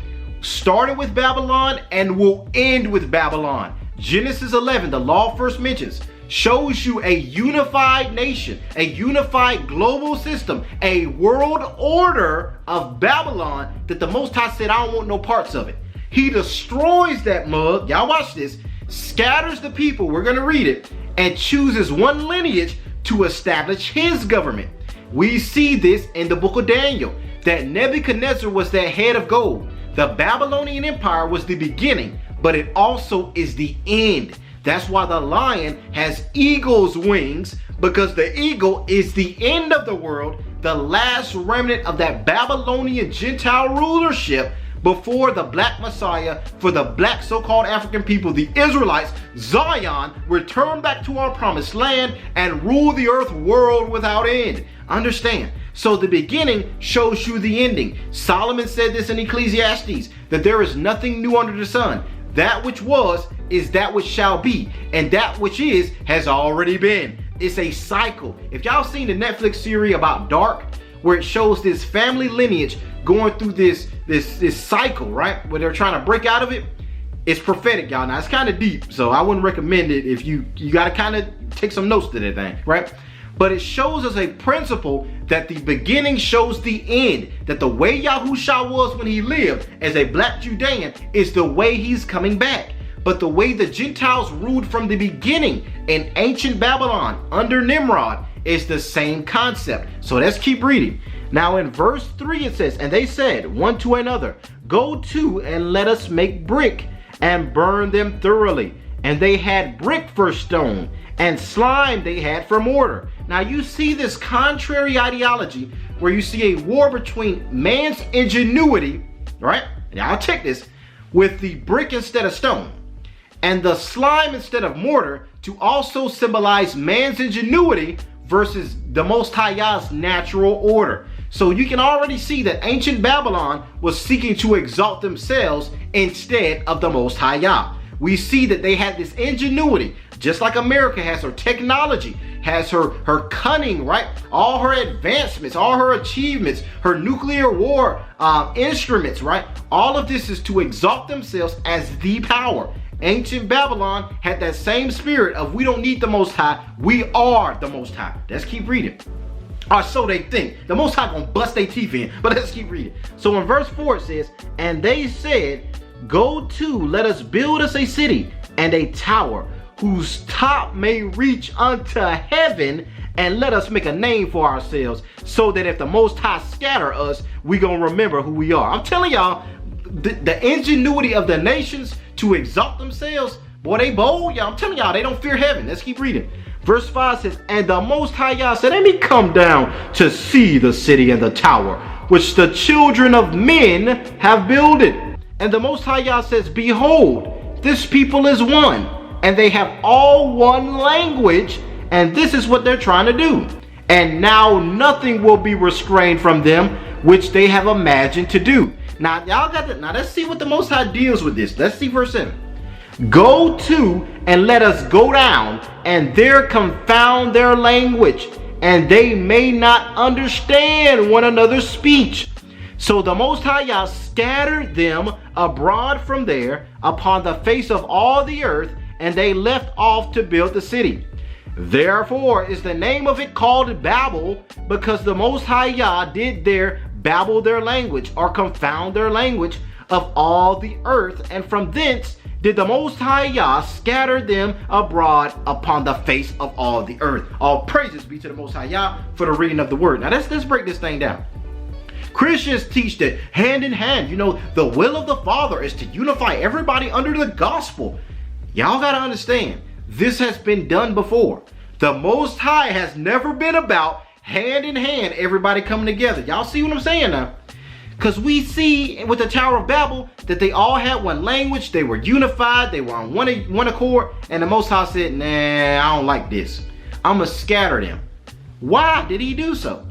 started with Babylon and will end with Babylon. Genesis 11, the law first mentions, shows you a unified nation, a unified global system, a world order of Babylon that the Most High said, I don't want no parts of it. He destroys that mug, y'all watch this, scatters the people, we're going to read it, and chooses one lineage to establish his government. We see this in the book of Daniel, that Nebuchadnezzar was that head of gold. The Babylonian Empire was the beginning, but it also is the end. That's why the lion has eagle's wings, because the eagle is the end of the world, the last remnant of that Babylonian Gentile rulership before the black Messiah for the black so-called African people, the Israelites, Zion, return back to our promised land and rule the earth world without end. Understand? So the beginning shows you the ending. Solomon said this in Ecclesiastes, that there is nothing new under the sun. That which was is that which shall be, and that which is has already been. It's a cycle. If y'all seen the Netflix series about Dark, where it shows this family lineage going through this cycle, right? Where they're trying to break out of it. It's prophetic, y'all. Now, it's kind of deep, so I wouldn't recommend it if you got to kind of take some notes to that thing, right? But it shows us a principle that the beginning shows the end. That the way Yahusha was when he lived as a black Judean is the way he's coming back. But the way the Gentiles ruled from the beginning in ancient Babylon under Nimrod is the same concept. So let's keep reading. Now in verse 3 it says, and they said one to another, go to and let us make brick and burn them thoroughly. And they had brick for stone, and slime they had for mortar. Now you see this contrary ideology where you see a war between man's ingenuity, right? Now I'll check this, with the brick instead of stone, and the slime instead of mortar, to also symbolize man's ingenuity versus the Most High Yah's natural order. So you can already see that ancient Babylon was seeking to exalt themselves instead of the Most High Yah. We see that they had this ingenuity, just like America has her technology, has her cunning, right? All her advancements, all her achievements, her nuclear war instruments, right? All of this is to exalt themselves as the power. Ancient Babylon had that same spirit of we don't need the Most High, we are the Most High. Let's keep reading. Or so they think. The Most High gonna bust their teeth in, but let's keep reading. So in verse 4 it says, and they said, go to, let us build us a city and a tower whose top may reach unto heaven, and let us make a name for ourselves, so that if the Most High scatter us, we gonna remember who we are. I'm telling y'all, the ingenuity of the nations to exalt themselves, boy, they bold, y'all. I'm telling y'all, they don't fear heaven. Let's keep reading. Verse 5 says, and the Most High Yah said, let me come down to see the city and the tower, which the children of men have builded. And the Most High Yah says, behold, this people is one, and they have all one language, and this is what they're trying to do. And now nothing will be restrained from them, which they have imagined to do. Now, y'all got that. Now, let's see what the Most High deals with this. Let's see verse 7. Go to and let us go down, and there confound their language, and they may not understand one another's speech. So the Most High Yah scattered them abroad from there upon the face of all the earth, and they left off to build the city. Therefore is the name of it called Babel, because the Most High Yah did there babble their language, or confound their language of all the earth, and from thence did the Most High Yah scatter them abroad upon the face of all the earth. All praises be to the Most High Yah for the reading of the word. Now let's break this thing down. Christians teach that hand in hand, you know, the will of the Father is to unify everybody under the gospel. Y'all gotta understand, this has been done before. The Most High has never been about hand in hand, everybody coming together. Y'all see what I'm saying now? Because we see with the Tower of Babel that they all had one language, they were unified, they were on one accord, and the Most High said, nah, I don't like this. I'm gonna scatter them. Why did he do so?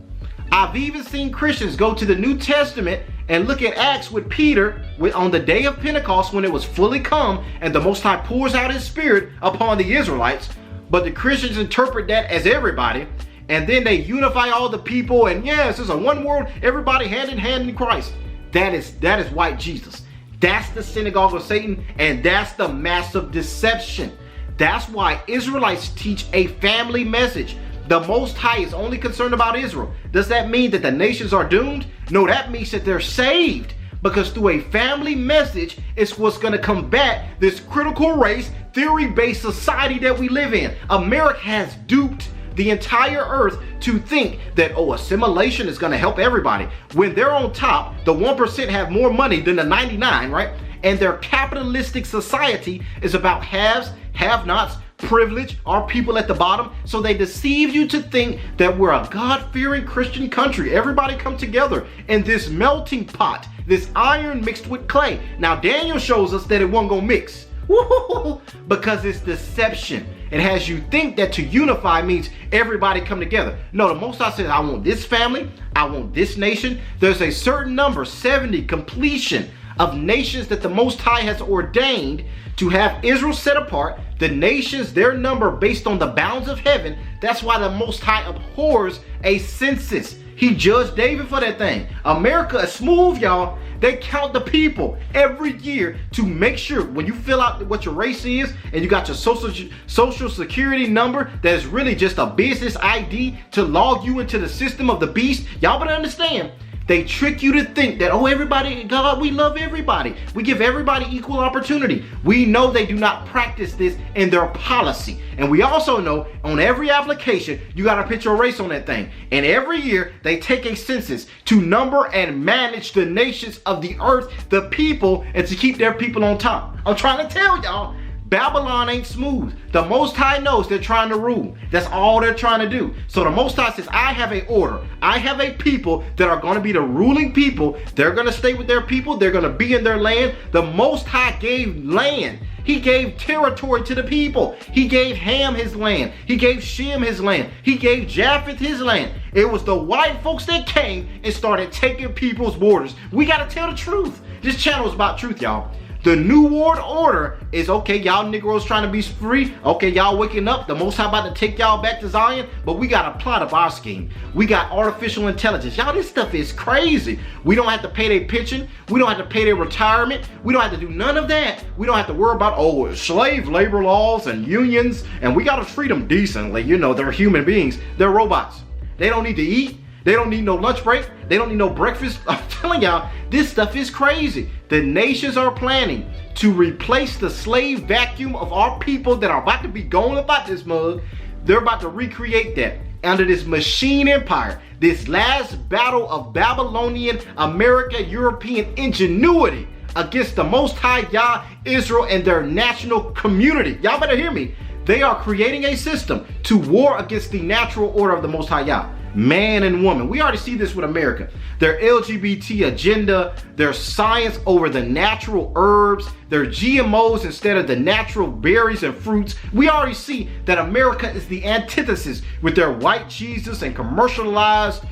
I've even seen Christians go to the New Testament and look at Acts with Peter on the day of Pentecost when it was fully come and the Most High pours out his spirit upon the Israelites. But the Christians interpret that as everybody, and then they unify all the people, and yes, it's a one world, everybody hand in hand in Christ. That is white Jesus. That's the synagogue of Satan, and that's the massive deception. That's why Israelites teach a family message. The Most High is only concerned about Israel. Does that mean that the nations are doomed? No, that means that they're saved. Because through a family message, it's what's going to combat this critical race, theory-based society that we live in. America has duped the entire earth to think that, oh, assimilation is going to help everybody. When they're on top, the 1% have more money than the 99, right? And their capitalistic society is about haves, have-nots, privilege, our people at the bottom. So they deceive you to think that we're a God-fearing Christian country. Everybody come together in this melting pot, this iron mixed with clay. Now Daniel shows us that it wasn't gonna mix. Woo-hoo-hoo, because it's deception. It has you think that to unify means everybody come together. No, the Most High says, I want this family, I want this nation. There's a certain number, 70, completion of nations that the Most High has ordained to have Israel set apart. The nations, their number based on the bounds of heaven. That's why the Most High abhors a census. He judged David for that thing. America is smooth, y'all. They count the people every year to make sure when you fill out what your race is and you got your social security number that is really just a business ID to log you into the system of the beast. Y'all better understand. They trick you to think that, oh, everybody, God, we love everybody. We give everybody equal opportunity. We know they do not practice this in their policy. And we also know on every application, you got to put your race on that thing. And every year they take a census to number and manage the nations of the earth, the people, and to keep their people on top. I'm trying to tell y'all, Babylon ain't smooth. The Most High knows they're trying to rule. That's all they're trying to do. So the Most High says, I have an order. I have a people that are going to be the ruling people. They're going to stay with their people. They're going to be in their land. The Most High gave land. He gave territory to the people. He gave Ham his land. He gave Shem his land. He gave Japheth his land. It was the white folks that came and started taking people's borders. We got to tell the truth. This channel is about truth, y'all. The New World Order is, okay, y'all Negroes trying to be free. Okay, y'all waking up. The Most High about to take y'all back to Zion. But we got a plot of our scheme. We got artificial intelligence. Y'all, this stuff is crazy. We don't have to pay their pension. We don't have to pay their retirement. We don't have to do none of that. We don't have to worry about, oh, slave labor laws and unions. And we got to treat them decently. You know, they're human beings. They're robots. They don't need to eat. They don't need no lunch break. They don't need no breakfast. I'm telling y'all, this stuff is crazy. The nations are planning to replace the slave vacuum of our people that are about to be going about this mug. They're about to recreate that under this machine empire, this last battle of Babylonian, America, European ingenuity against the Most High Yah, Israel, and their national community. Y'all better hear me. They are creating a system to war against the natural order of the Most High Yah. Man and woman. We already see this with America. Their LGBT agenda, their science over the natural herbs, their GMOs instead of the natural berries and fruits. We already see that America is the antithesis with their white Jesus and commercialized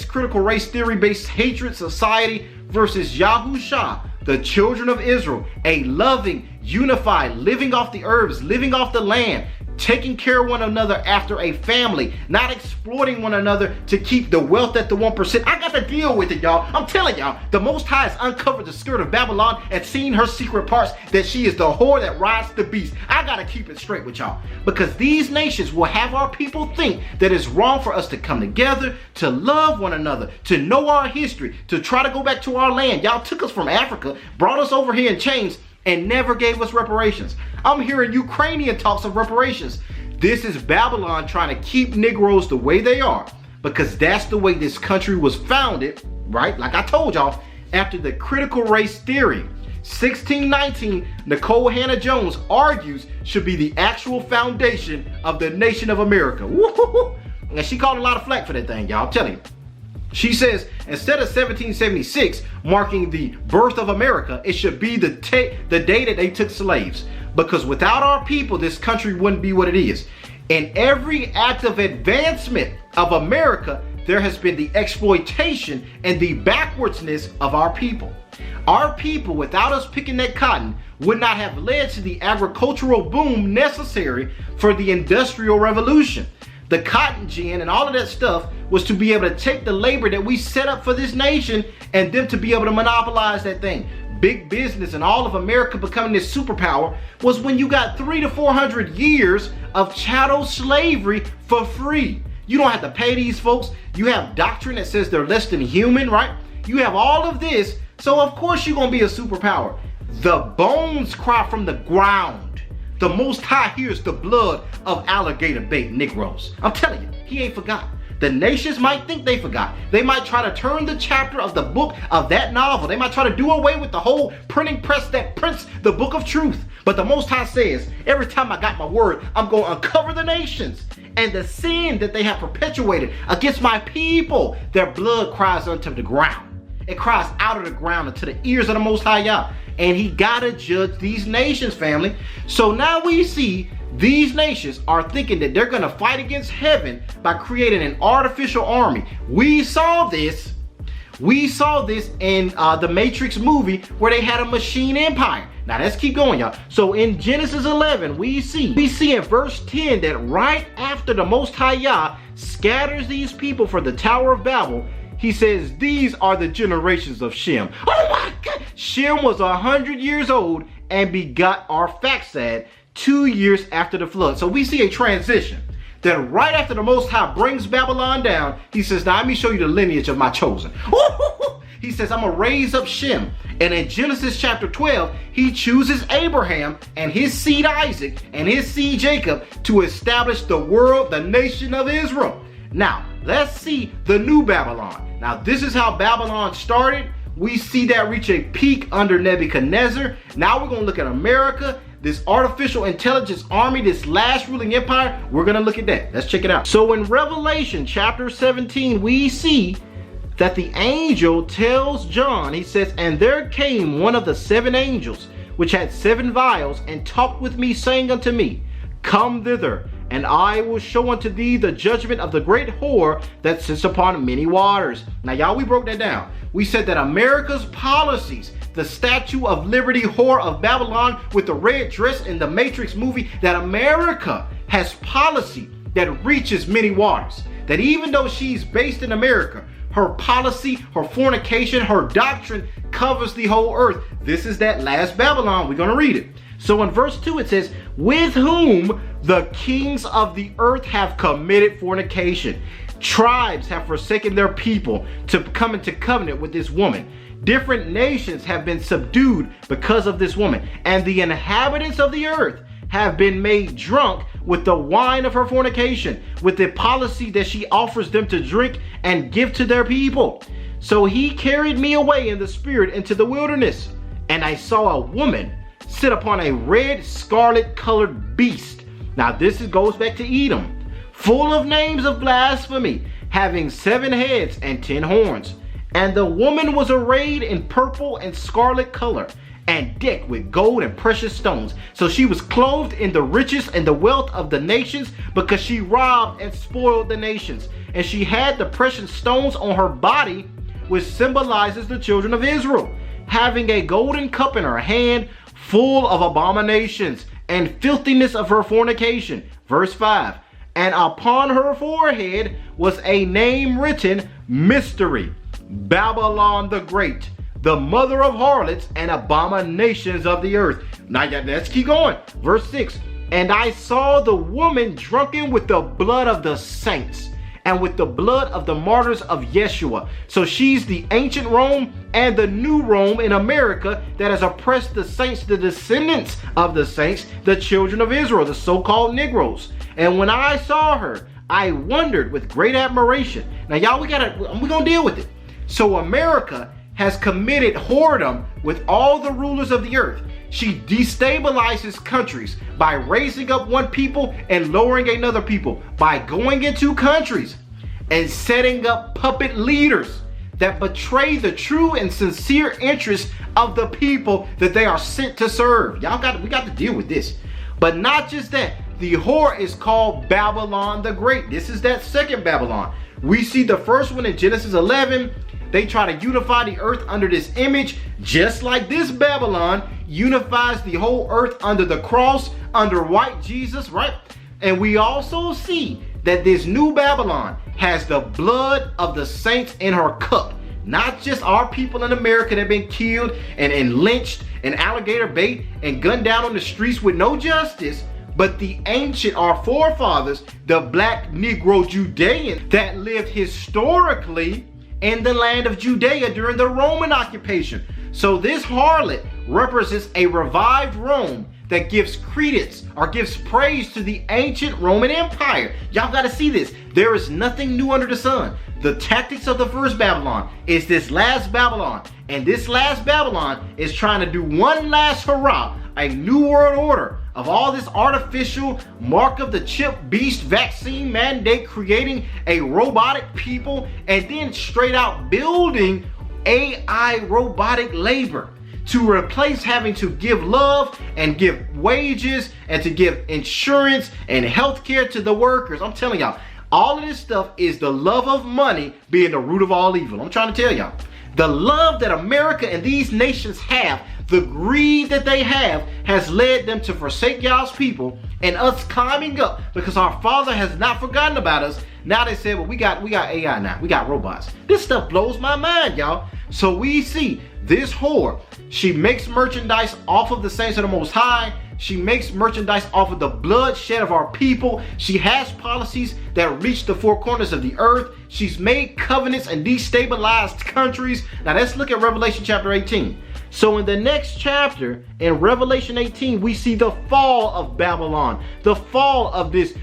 critical race theory-based hatred society versus Yahusha, the children of Israel, a loving, unified, living off the herbs, living off the land, taking care of one another after a family, not exploiting one another to keep the wealth at the 1%. I got to deal with it, y'all. I'm telling y'all, the Most High has uncovered the skirt of Babylon and seen her secret parts, that she is the whore that rides the beast. I got to keep it straight with y'all, because these nations will have our people think that it's wrong for us to come together, to love one another, to know our history, to try to go back to our land. Y'all took us from Africa, brought us over here in chains, and never gave us reparations. I'm hearing Ukrainian talks of reparations. This is Babylon trying to keep Negroes the way they are, because that's the way this country was founded, right? Like I told y'all, after the critical race theory. 1619, Nicole Hannah-Jones argues should be the actual foundation of the nation of America. Woo-hoo-hoo. And she called a lot of flack for that thing, y'all. I'm telling you. She says instead of 1776 marking the birth of America, it should be the day that they took slaves. Because without our people, this country wouldn't be what it is. In every act of advancement of America, there has been the exploitation and the backwardsness of our people. Our people, without us picking that cotton, would not have led to the agricultural boom necessary for the Industrial Revolution. The cotton gin and all of that stuff was to be able to take the labor that we set up for this nation and them to be able to monopolize that thing. big business and all of America becoming this superpower was when you got 300 to 400 years of chattel slavery for free. You don't have to pay these folks. You have doctrine that says they're less than human, right? You have all of this, so of course you're gonna be a superpower. The bones cry from the ground. The Most High hears the blood of alligator bait Negroes. I'm telling you, he ain't forgot. The nations might think they forgot. They might try to turn the chapter of the book of that novel. They might try to do away with the whole printing press that prints the book of truth. But the Most High says, every time I got my word, I'm going to uncover the nations and the sin that they have perpetuated against my people. Their blood cries unto the ground. It cries out of the ground into the ears of the Most High Yah. And he got to judge these nations, family. So now we see these nations are thinking that they're going to fight against heaven by creating an artificial army. We saw this in the Matrix movie where they had a machine empire. Now let's keep going, y'all. So in Genesis 11, we see in verse 10 that right after the Most High Yah scatters these people for the Tower of Babel, he says, these are the generations of Shem. Oh my God! Shem was 100 years old and begot Arphaxad 2 years after the flood. So we see a transition. That right after the Most High brings Babylon down, he says, now let me show you the lineage of my chosen. He says, I'm going to raise up Shem. And in Genesis chapter 12, he chooses Abraham and his seed Isaac and his seed Jacob to establish the world, the nation of Israel. Now, let's see the new Babylon. Now, this is how Babylon started. We see that reach a peak under Nebuchadnezzar. Now we're going to look at America, this artificial intelligence army, this last ruling empire. We're going to look at that. Let's check it out. So in Revelation chapter 17, we see that the angel tells John, he says, and there came one of the 7 angels, which had 7 vials, and talked with me, saying unto me, come thither, and I will show unto thee the judgment of the great whore that sits upon many waters. Now, y'all, we broke that down. We said that America's policies, the Statue of Liberty whore of Babylon with the red dress in the Matrix movie, that America has policy that reaches many waters. That even though she's based in America, her policy, her fornication, her doctrine covers the whole earth. This is that last Babylon. We're going to read it. So in verse 2 it says, with whom the kings of the earth have committed fornication. Tribes have forsaken their people to come into covenant with this woman. Different nations have been subdued because of this woman. And the inhabitants of the earth have been made drunk with the wine of her fornication, with the policy that she offers them to drink and give to their people. So he carried me away in the spirit into the wilderness, and I saw a woman sit upon a red scarlet colored beast. Now this goes back to Edom, full of names of blasphemy, having 7 heads and 10 horns. And the woman was arrayed in purple and scarlet color, and decked with gold and precious stones. So she was clothed in the riches and the wealth of the nations, because she robbed and spoiled the nations. And she had the precious stones on her body, which symbolizes the children of Israel, having a golden cup in her hand, full of abominations and filthiness of her fornication. Verse 5, and upon her forehead was a name written, Mystery, Babylon the Great, the mother of harlots and abominations of the earth. Now let's keep going. Verse 6, and I saw the woman drunken with the blood of the saints and with the blood of the martyrs of Yeshua. So she's the ancient Rome and the new Rome in America that has oppressed the saints, the descendants of the saints, the children of Israel, the so-called Negroes. And when I saw her, I wondered with great admiration. Now y'all, we're gonna deal with it. So America has committed whoredom with all the rulers of the earth. She destabilizes countries by raising up one people and lowering another people, by going into countries and setting up puppet leaders that betray the true and sincere interests of the people that they are sent to serve. We got to deal with this. But not just that, the whore is called Babylon the Great. This is that second Babylon. We see the first one in Genesis 11. They try to unify the earth under this image, just like this Babylon unifies the whole earth under the cross, under white Jesus, right? And we also see that this new Babylon has the blood of the saints in her cup. not just our people in America that have been killed and lynched and alligator bait and gunned down on the streets with no justice, but the ancient, our forefathers, the black Negro Judeans that lived historically in the land of Judea during the Roman occupation. So this harlot represents a revived Rome that gives credence or gives praise to the ancient Roman Empire. Y'all gotta see this. There is nothing new under the sun. The tactics of the first Babylon is this last Babylon. And this last Babylon is trying to do one last hurrah, a new world order of all this artificial mark of the chip beast vaccine mandate, creating a robotic people, and then straight out building AI robotic labor to replace having to give love and give wages and to give insurance and health care to the workers. I'm telling y'all, all of this stuff is the love of money being the root of all evil. I'm trying to tell y'all, the love that America and these nations have, the greed that they have, has led them to forsake y'all's people and us climbing up because our Father has not forgotten about us. Now they said, well, we got AI now. We got robots. This stuff blows my mind, y'all. So we see this whore. She makes merchandise off of the saints of the Most High. She makes merchandise off of the bloodshed of our people. She has policies that reach the four corners of the earth. She's made covenants and destabilized countries. Now let's look at Revelation chapter 18. So in the next chapter, in Revelation 18, we see the fall of Babylon, the fall of this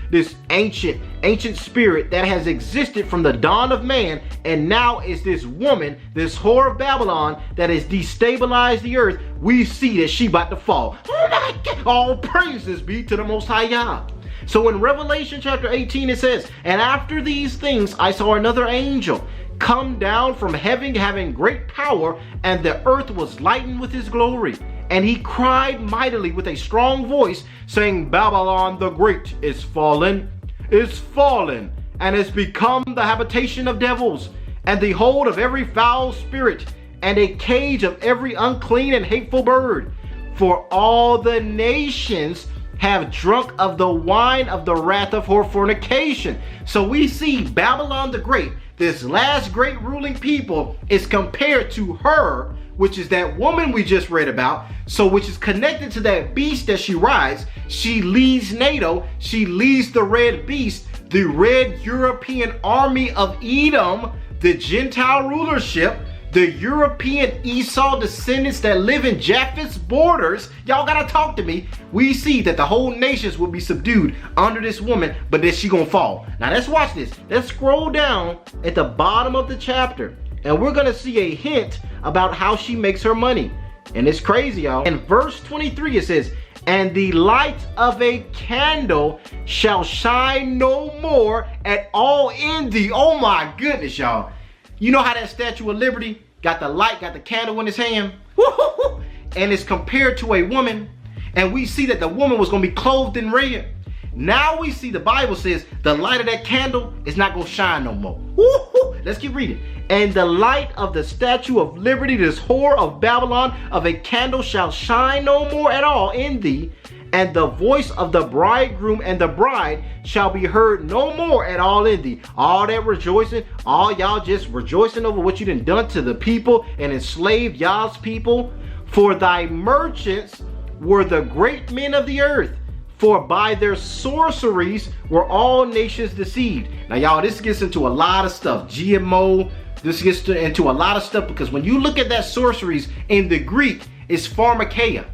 ancient spirit that has existed from the dawn of man, and now is this woman, this whore of Babylon that has destabilized the earth. We see that she about to fall. Oh my God, all praises be to the Most High Yah. So in Revelation chapter 18, it says, and after these things I saw another angel come down from heaven, having great power, and the earth was lightened with his glory. And he cried mightily with a strong voice, saying, Babylon the Great is fallen, and is become the habitation of devils, and the hold of every foul spirit, and a cage of every unclean and hateful bird. For all the nations have drunk of the wine of the wrath of her fornication. So we see Babylon the Great, this last great ruling people, is compared to her, which is that woman we just read about. So which is connected to that beast that she rides. She leads NATO. She leads the red beast, the red European army of Edom, the Gentile rulership, the European Esau descendants that live in Japheth's borders. Y'all gotta talk to me. We see that the whole nations will be subdued under this woman, but that she gonna fall. Now let's watch this. Let's scroll down at the bottom of the chapter, and we're gonna see a hint about how she makes her money. And it's crazy, y'all. In verse 23 it says, and the light of a candle shall shine no more at all in thee. Oh my goodness, y'all. You know how that Statue of Liberty got the light, got the candle in his hand? Woo-hoo-hoo. And it's compared to a woman. And we see that the woman was going to be clothed in red. Now we see the Bible says the light of that candle is not going to shine no more. Woo-hoo. Let's keep reading. And the light of the Statue of Liberty, this whore of Babylon, of a candle shall shine no more at all in thee. And the voice of the bridegroom and the bride shall be heard no more at all in thee. All that rejoicing, all y'all just rejoicing over what you done to the people and enslaved y'all's people. For thy merchants were the great men of the earth, for by their sorceries were all nations deceived. Now y'all, this gets into a lot of stuff. GMO, this gets into a lot of stuff, because when you look at that sorceries in the Greek, it's pharmakeia.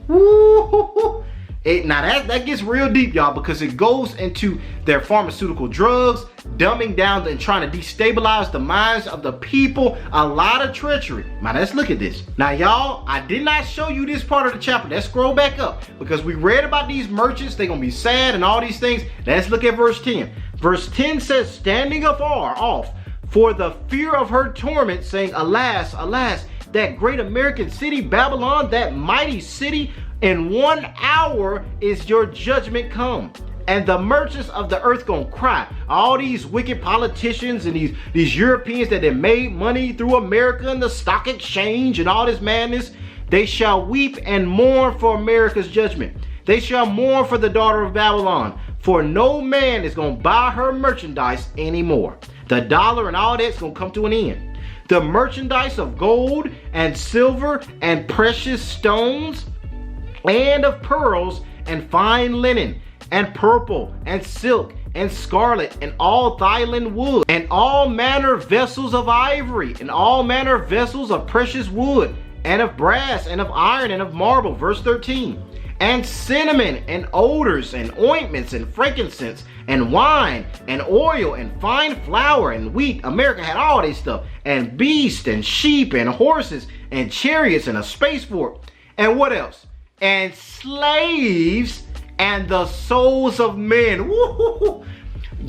Woo-hoo-hoo. Now that gets real deep, y'all, because it goes into their pharmaceutical drugs, dumbing down and trying to destabilize the minds of the people. A lot of treachery. Now let's look at this. Now y'all, I did not show you this part of the chapter. Let's scroll back up, because we read about these merchants. They're gonna be sad and all these things. Let's look at verse 10. Verse 10 says, standing afar off for the fear of her torment, saying, alas, alas, that great American city Babylon, that mighty city, in 1 hour is your judgment come. And the merchants of the earth gonna cry. All these wicked politicians and these Europeans that have made money through America and the stock exchange and all this madness, they shall weep and mourn for America's judgment. They shall mourn for the daughter of Babylon, for no man is gonna buy her merchandise anymore. The dollar and all that's gonna come to an end. the merchandise of gold and silver and precious stones, and of pearls and fine linen, and purple and silk and scarlet, and all Thailand wood, and all manner vessels of ivory, and all manner vessels of precious wood, and of brass, and of iron, and of marble. Verse 13. And cinnamon, and odors, and ointments, and frankincense, and wine, and oil, and fine flour, and wheat. America had all this stuff. And beasts, and sheep, and horses, and chariots, and a spaceport. And what else? And slaves, and the souls of men. Woo-hoo-hoo.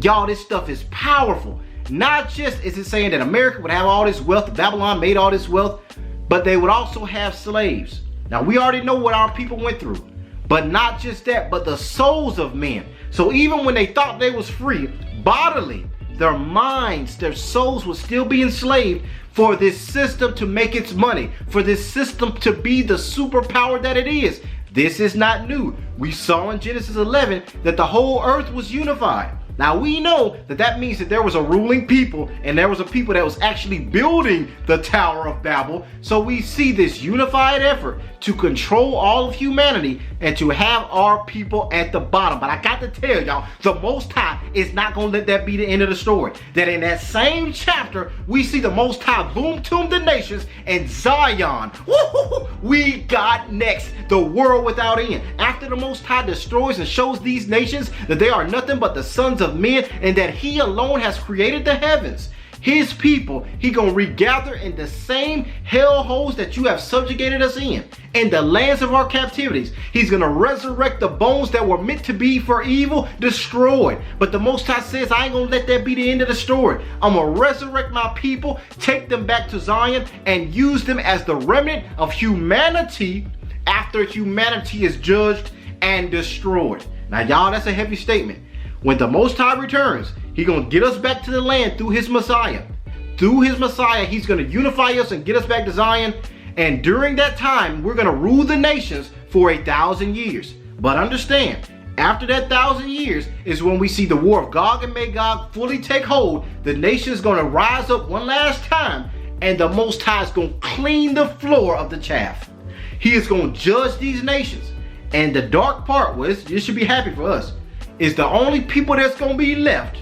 Y'all, this stuff is powerful. Not just is it saying that America would have all this wealth, Babylon made all this wealth, but they would also have slaves. Now, we already know what our people went through. But not just that, but the souls of men. So even when they thought they was free, bodily, their minds, their souls would still be enslaved for this system to make its money, for this system to be the superpower that it is. This is not new. We saw in Genesis 11 that the whole earth was unified. Now we know that that means that there was a ruling people, and there was a people that was actually building the Tower of Babel. So we see this unified effort to control all of humanity and to have our people at the bottom. But I got to tell y'all, the Most High is not going to let that be the end of the story. That in that same chapter, we see the Most High boom tomb the nations, and Zion, woo-hoo-hoo, we got next, the world without end. After the Most High destroys and shows these nations that they are nothing but the sons of men, and that he alone has created the heavens, his people, he gonna regather in the same hellholes that you have subjugated us in the lands of our captivities. He's gonna resurrect the bones that were meant to be for evil, destroyed. But the Most High says, I ain't gonna let that be the end of the story. I'm gonna resurrect my people, take them back to Zion, and use them as the remnant of humanity after humanity is judged and destroyed. Now y'all, that's a heavy statement. When the Most High returns, he's going to get us back to the land through his Messiah. Through his Messiah, he's going to unify us and get us back to Zion. And during that time, we're going to rule the nations for 1,000 years. But understand, after that 1,000 years is when we see the war of Gog and Magog fully take hold. The nation's going to rise up one last time, and the Most High is going to clean the floor of the chaff. He is going to judge these nations. And the dark part was, this should be happy for us, is the only people that's gonna be left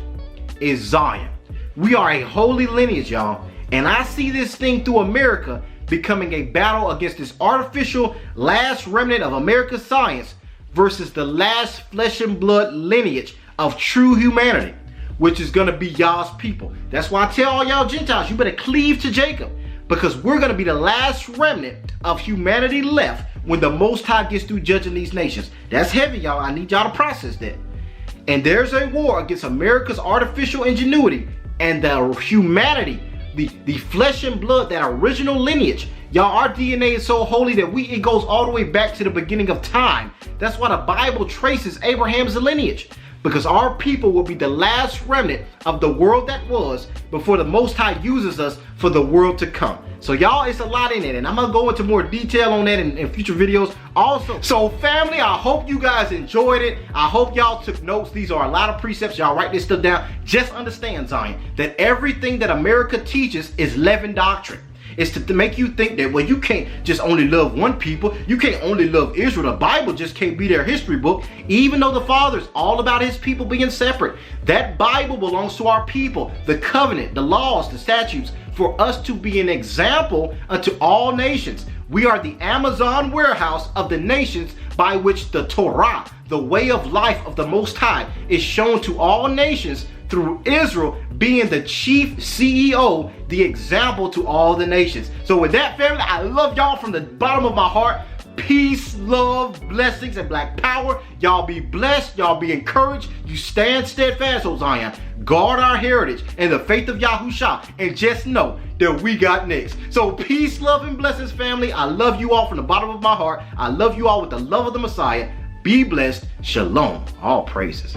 is Zion. We are a holy lineage, y'all. And I see this thing through America becoming a battle against this artificial last remnant of America's science versus the last flesh and blood lineage of true humanity, which is gonna be y'all's people. That's why I tell all y'all Gentiles, you better cleave to Jacob, because we're gonna be the last remnant of humanity left when the Most High gets through judging these nations. That's heavy, y'all. I need y'all to process that. And there's a war against America's artificial ingenuity and the humanity, the flesh and blood, that original lineage. Y'all, our DNA is so holy that it goes all the way back to the beginning of time. That's why the Bible traces Abraham's lineage, because our people will be the last remnant of the world that was before the Most High uses us for the world to come. So y'all, it's a lot in it, and I'm gonna go into more detail on that in future videos also. So family, I hope you guys enjoyed it. I hope y'all took notes. These are a lot of precepts. Y'all write this stuff down. Just understand, Zion, that everything that America teaches is leavened doctrine. It's to make you think that, well, you can't just only love one people. You can't only love Israel. The Bible just can't be their history book. Even though the Father's all about his people being separate, that Bible belongs to our people. The covenant, the laws, the statutes, for us to be an example unto all nations. We are the Amazon warehouse of the nations by which the Torah, the way of life of the Most High, is shown to all nations through Israel being the chief CEO, the example to all the nations. So with that, family, I love y'all from the bottom of my heart. Peace, love, blessings, and black power. Y'all be blessed. Y'all be encouraged. You stand steadfast, O Zion. Guard our heritage and the faith of Yahushua. And just know that we got next. So peace, love, and blessings, family. I love you all from the bottom of my heart. I love you all with the love of the Messiah. Be blessed. Shalom. All praises.